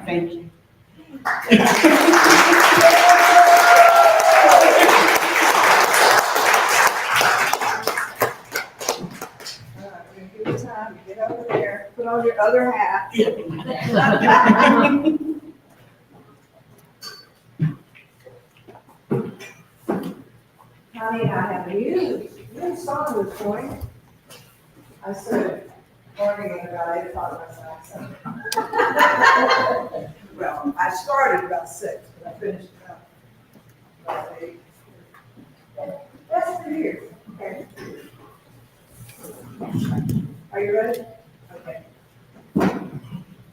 Thank you. Give you time to get over there, put on your other hat. Connie and I have a new song this morning. I started learning it about 8 o'clock last night, so. Well, I started about 6, but I finished about 8. That's for you. Okay. Are you ready? Okay.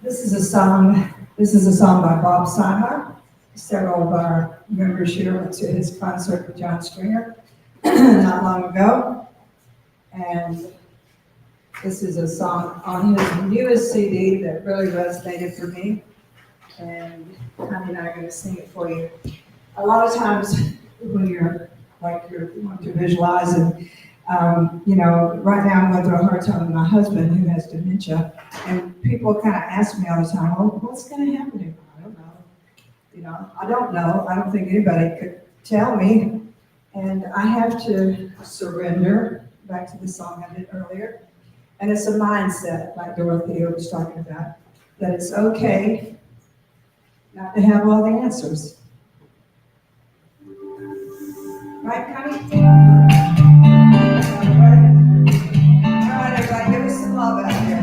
This is a song by Bob Simer. Several of our members here went to his concert with John Stringer not long ago. And this is a song on his newest CD that really resonated for me. And Connie and I are going to sing it for you. A lot of times when you're want to visualize and, right now I'm going through a hard time with my husband who has dementia. And people kind of ask me all the time, well, what's going to happen to him? I don't know. I don't know. I don't think anybody could tell me. And I have to surrender, back to the song I did earlier. And it's a mindset, like Dorothea was talking about, that it's okay not to have all the answers. Right, Connie? All right, everybody, give us some love out here.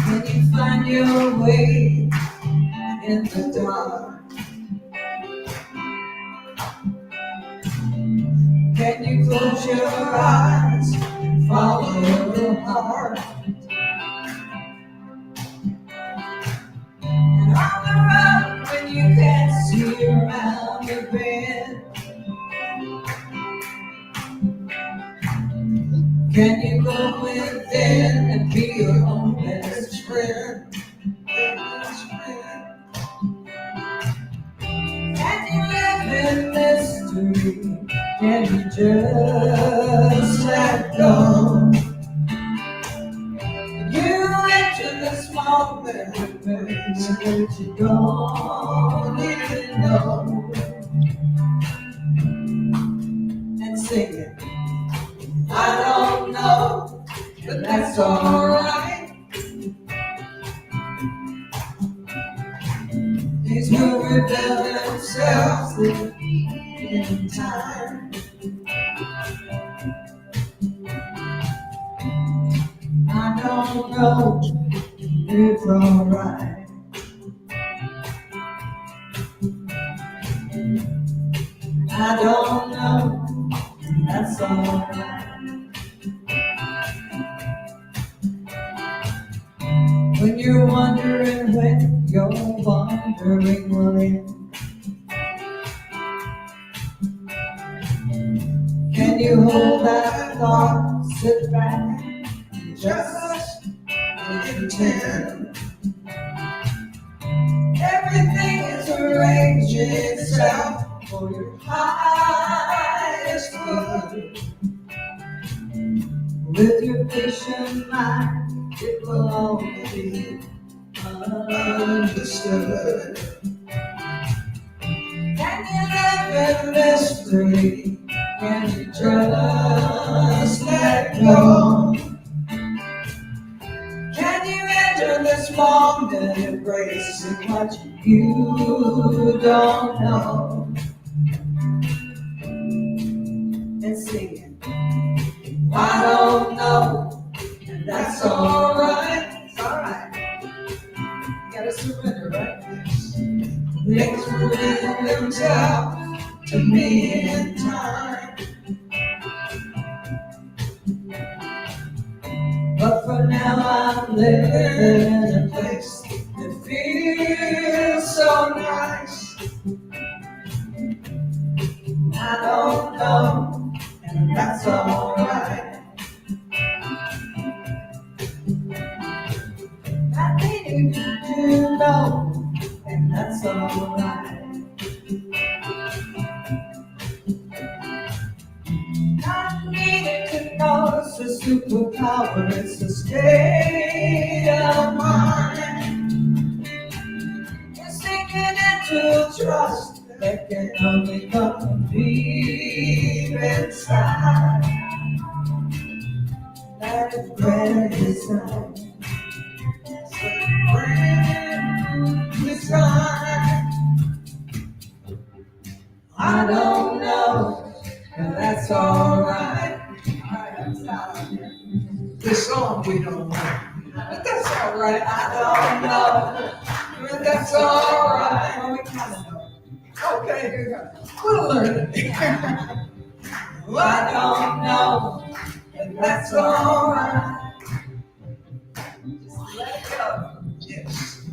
Can you find your way in the dark? Can you close your eyes, follow your heart? And on the road when you can't see around the bend, can you go within and be your own best friend? Can you live in mystery? Can you just let go? You enter this moment that you don't even know, and sing it. I don't know, but that's alright. These will reveal themselves in time. I don't know, it's alright. I don't know, that's alright. When you're wondering when you're wondering when, can you hold that thought, sit back, and just pretend? Everything is arranging itself for your highest good. With your patient mind, it will only be understood. Can you live in mystery? Can you just let go? Can you enter this moment, embracing what you don't know, and singing? I don't know, and that's alright. It's alright. You gotta surrender, right? Things will reveal themselves to me in time. But for now I'm living in a place that feels so nice. I don't know, and that's alright. I need you to know, and that's alright. I needed to know it's a superpower, it's a state of mind. You're sinking into trust that can only come from deep inside. design. Design. I don't know, and that's alright. This song we don't know, but that's alright. I don't know, but that's alright. Well, we kind of know. Okay, here we go. We'll learn it. Well, I don't know, and that's alright. Just let it go. Yes.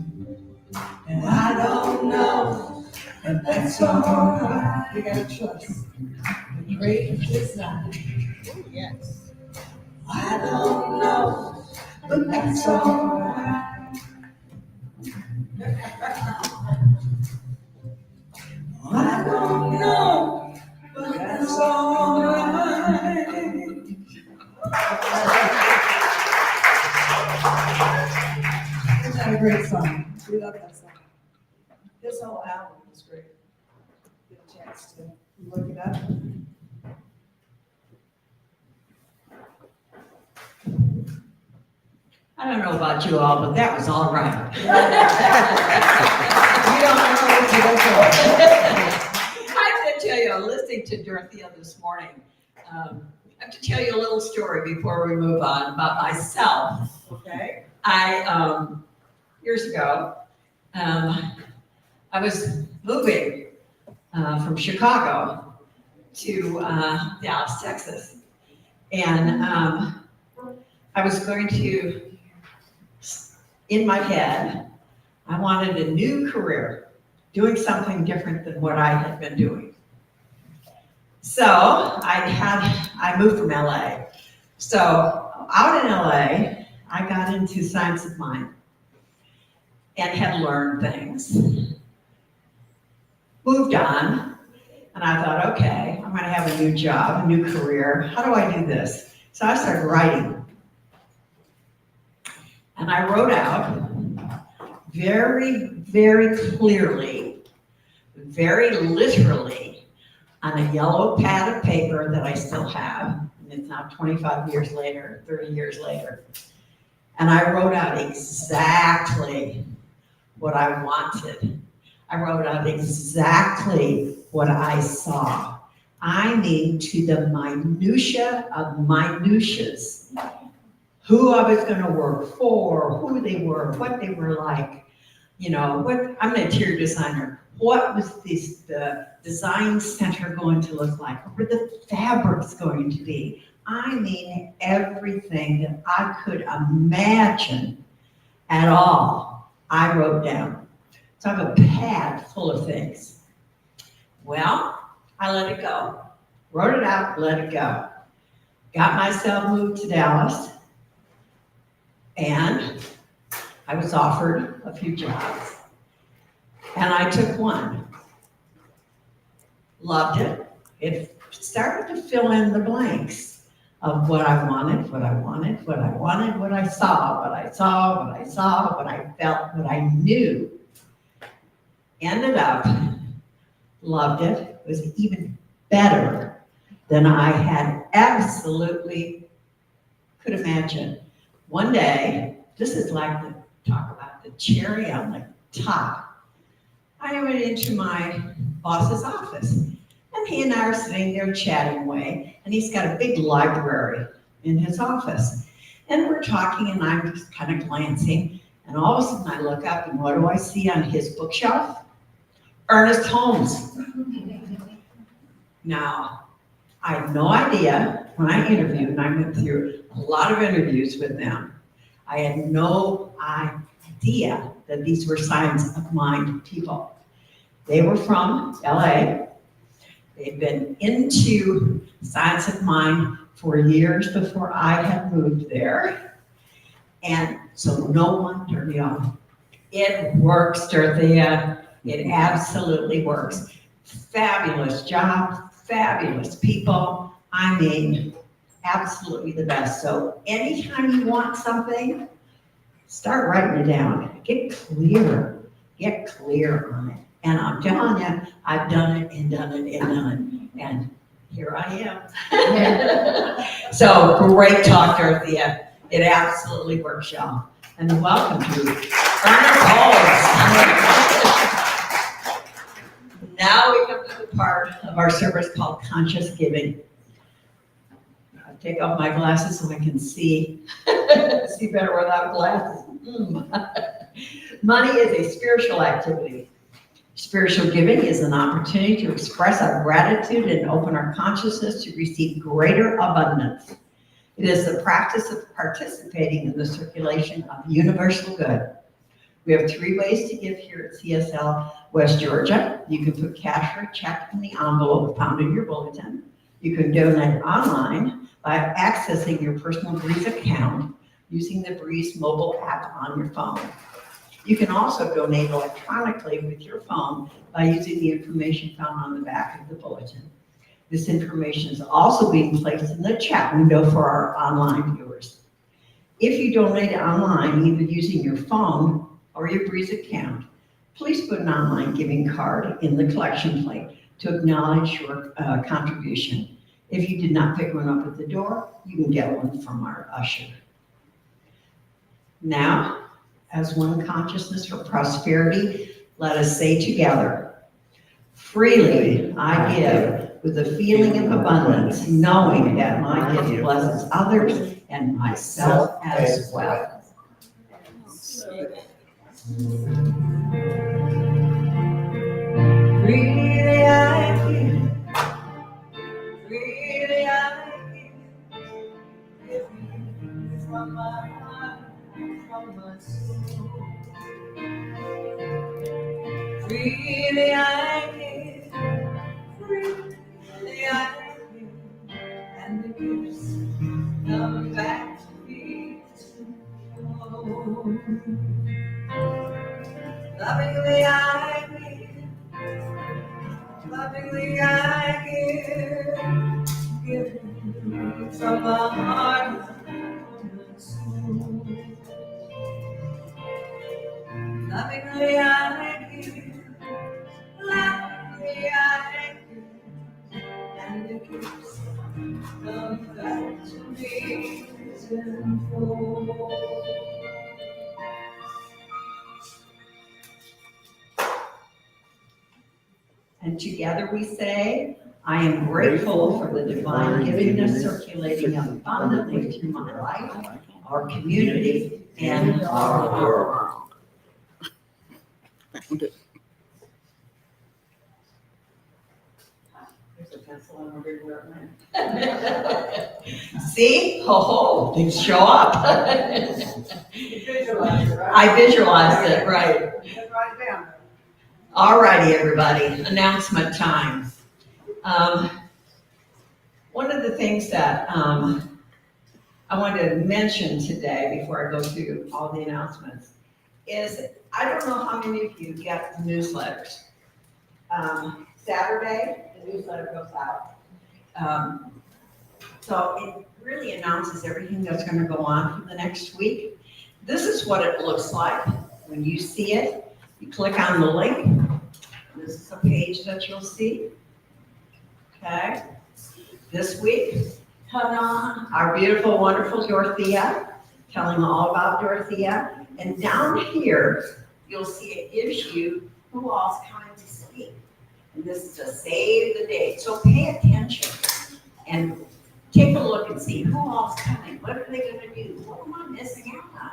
And I don't know, and that's alright. You gotta trust. The great design. Yes. I don't know, but that's alright. I don't know, but that's alright. Isn't that a great song? We love that song. This whole album is great. Get a chance to look it up. I don't know about you all, but that was all right. You don't know what I have to tell you, listening to Dorothea this morning, I have to tell you a little story before we move on about myself. Okay. Years ago, I was moving from Chicago to Dallas, Texas. And I was going to, in my head, I wanted a new career, doing something different than what I had been doing. So I moved from LA. So out in LA, I got into science of mind and had learned things. Moved on, and I thought, okay, I'm gonna have a new job, a new career. How do I do this? So I started writing. And I wrote out very, very clearly, very literally, on a yellow pad of paper that I still have, and it's now 25 years later, 30 years later. And I wrote out exactly what I wanted. I wrote out exactly what I saw. I mean, to the minutia of minutiaes. Who I was gonna work for, who they were, what they were like. You know, I'm an interior designer. What was the design center going to look like? What were the fabrics going to be? I mean, everything that I could imagine at all, I wrote down. So I have a pad full of things. Well, I let it go. Wrote it out, let it go. Got myself moved to Dallas, and I was offered a few jobs. And I took one. Loved it. It started to fill in the blanks of what I wanted, what I wanted, what I wanted, what I saw, what I saw, what I saw, what I felt, what I knew. Ended up, loved it. It was even better than I had absolutely could imagine. One day, this is like the talk about the cherry on the top. I went into my boss's office, and he and I are sitting there chatting away, and he's got a big library in his office. And we're talking, and I'm just kind of glancing, and all of a sudden I look up, and what do I see on his bookshelf? Ernest Holmes. Now, I had no idea when I interviewed, and I went through a lot of interviews with them, I had no idea that these were science of mind people. They were from LA. They'd been into science of mind for years before I had moved there. And so no one turned me off. It works, Dorothea. It absolutely works. Fabulous job, fabulous people. I mean, absolutely the best. So anytime you want something, start writing it down. Get clear on it. And I'm telling you, I've done it and done it and done it. And here I am. So great talk, Dorothea. It absolutely works, y'all. And welcome to Ernest Holmes. Now we come to the part of our service called conscious giving. I'll take off my glasses so I can see better without glasses. Money is a spiritual activity. Spiritual giving is an opportunity to express our gratitude and open our consciousness to receive greater abundance. It is the practice of participating in the circulation of universal good. We have 3 ways to give here at CSL West Georgia. You can put cash or a check in the envelope found in your bulletin. You can donate online by accessing your personal Breeze account using the Breeze mobile app on your phone. You can also donate electronically with your phone by using the information found on the back of the bulletin. This information is also being placed in the chat window for our online viewers. If you donate online, either using your phone or your Breeze account, please put an online giving card in the collection plate to acknowledge your contribution. If you did not pick one up at the door, you can get one from our usher. Now, as one consciousness for prosperity, let us say together, freely I give with a feeling of abundance, knowing that my gift blesses others and myself as well. Freely I give, freely I give you from my heart, from my soul. Freely I give, freely I give, and the gifts come back to me tenfold. Lovingly I give, lovingly I give from my heart, from my soul. Lovingly I give, lovingly I give, and the gifts come back to me tenfold. And together we say, I am grateful for the divine givingness circulating abundantly through my life, our community, and our world. There's a pencil on everywhere. See? Ho, things show up. You visualize it, right? I visualized it, right. Just write it down. All righty, everybody, announcement time. One of the things that I wanted to mention today before I go through all the announcements is, I don't know how many of you get newsletters. Saturday, the newsletter goes out. So it really announces everything that's going to go on for the next week. This is what it looks like when you see it. You click on the link. This is a page that you'll see. Okay. This week, ta-da, our beautiful, wonderful Dorothea, telling all about Dorothea. And down here, you'll see it gives you who all's coming to speak. And this is to save the date. So pay attention and take a look and see who all's coming. What are they going to do? What am I missing out on?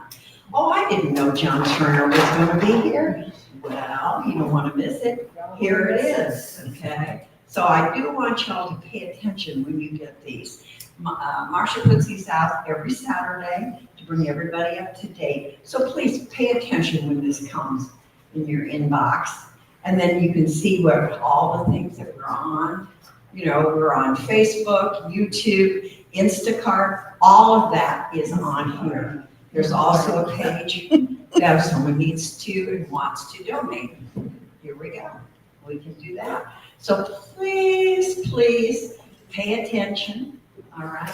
Oh, I didn't know John Turner was going to be here. Well, you don't want to miss it. Here it is, okay? So I do want y'all to pay attention when you get these. Marcia puts these out every Saturday to bring everybody up to date. So please pay attention when this comes in your inbox. And then you can see what all the things that we're on. You know, we're on Facebook, YouTube, Instacart, all of that is on here. There's also a page that if someone needs to and wants to donate. Here we go. We can do that. So please, please pay attention. All right.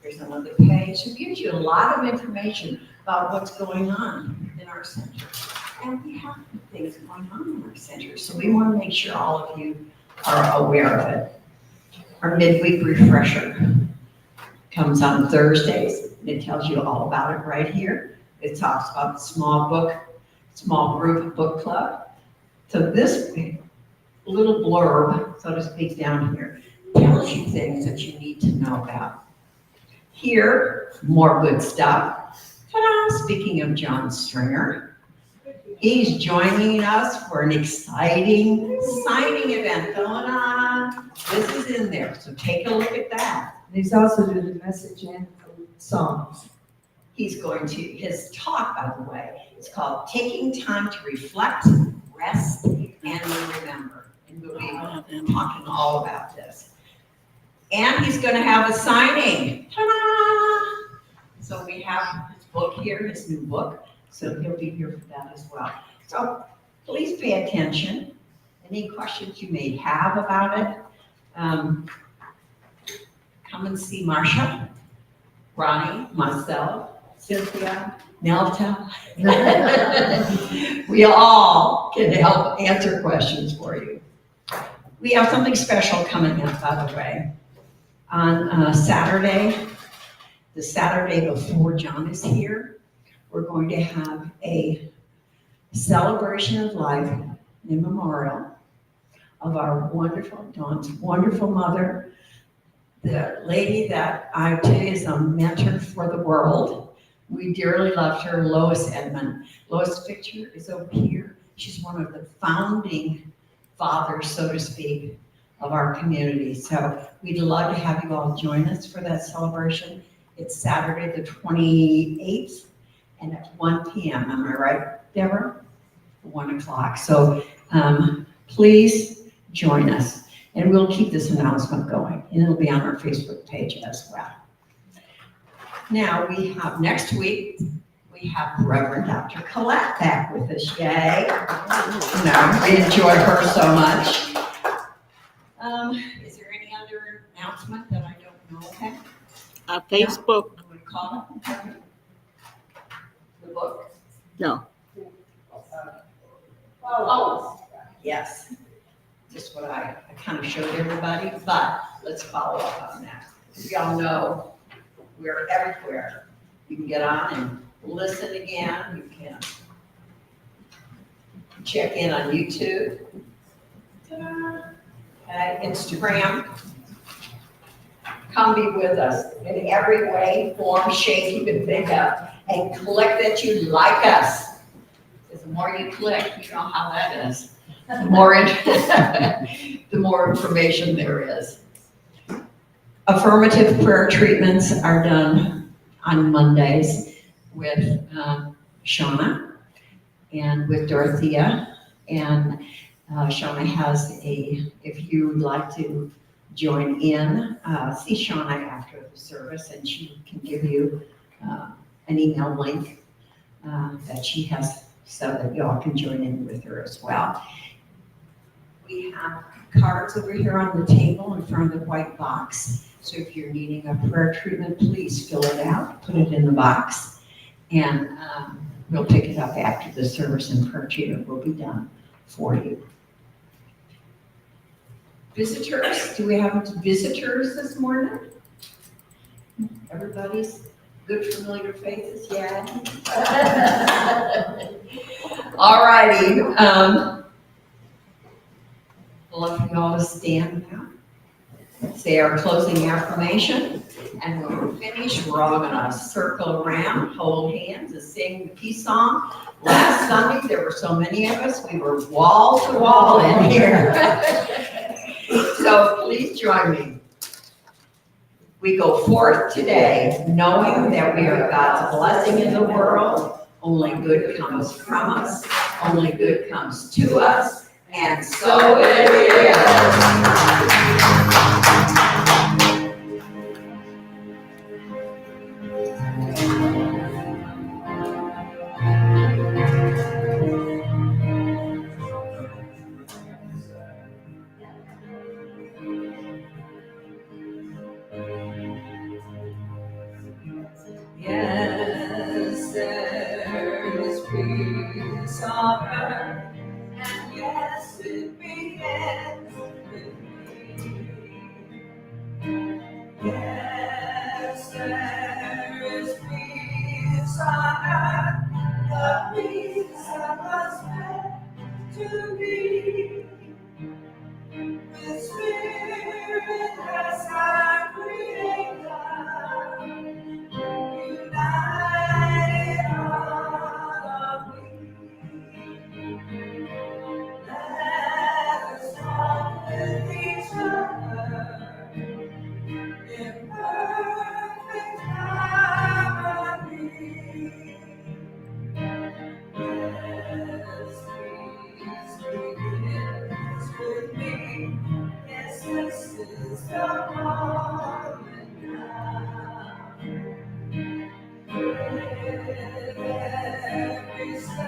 There's another page. It gives you a lot of information about what's going on in our center. And we have things going on in our center. So we want to make sure all of you are aware of it. Our midweek refresher comes on Thursdays and it tells you all about it right here. It talks about the small group book club. So this little blurb, so to speak, down here, tells you things that you need to know about. Here, more good stuff. Ta-da! Speaking of John Stringer, he's joining us for an exciting signing event going on. This is in there, so take a look at that. And he's also doing the message and songs. He's going to, his talk, by the way, is called Taking Time to Reflect, Rest, and Remember. And we'll be talking all about this. And he's going to have a signing. Ta-da! So we have his book here, his new book. So he'll be here for that as well. So please pay attention. Any questions you may have about it, come and see Marcia, Ronnie, myself, Cynthia, Nelta. We all can help answer questions for you. We have something special coming up, by the way. On Saturday, the Saturday before John is here, we're going to have a celebration of life in memorial of our wonderful, Dawn's wonderful mother, the lady that I tell you is a mentor for the world. We dearly loved her, Lois Edmond. Lois' picture is over here. She's one of the founding fathers, so to speak, of our community. So we'd love to have you all join us for that celebration. It's Saturday the 28th and at 1 p.m. Am I right, Deborah? 1 o'clock. So please join us. And we'll keep this announcement going. And it'll be on our Facebook page as well. Now we have, next week, we have Reverend Dr. Collette back with us. Yay. You know, we enjoy her so much. Is there any other announcement that I don't know? Okay. Facebook. What do we call it? The book? No. Oh, yes. Just what I kind of showed everybody, but let's follow up on that. We all know we're everywhere. You can get on and listen again. You can check in on YouTube. Ta-da. Okay, Instagram. Come be with us in every way, form, shape you can think of, and click that you like us. Because the more you click, you know how that is. The more information there is. Affirmative prayer treatments are done on Mondays with Shauna and with Dorothea. And Shauna has if you would like to join in, see Shauna after the service and she can give you an email link that she has so that y'all can join in with her as well. We have cards over here on the table in front of the white box. So if you're needing a prayer treatment, please fill it out, put it in the box, and we'll pick it up after the service and prayer treatment will be done for you. Visitors, do we have visitors this morning? Everybody's good familiar faces, yeah. All righty. I'd love for you all to stand now. Say our closing affirmation. And when we're finished, we're all gonna circle around, hold hands, and sing the peace song. Last Sunday, there were so many of us, we were wall to wall in here. So please join me. We go forth today, knowing that we are God's blessing in the world. Only good comes from us. Only good comes to us. And so it is. Yes, there is peace on earth. And yes, it begins with me. Yes, there is summer, the peace that was meant to be. With spirit as our creator, united all of we. Let us walk with each other in perfect harmony. Yes, please begins with me. Yes, this is the moment now. With every step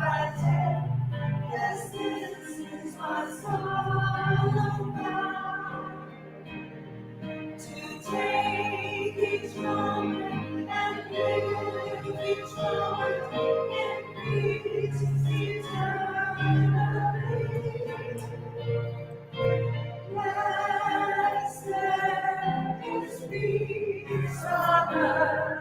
I take, yes, this is what's all about. To take each moment and live each moment in peace eternally. Blessed is peace on earth.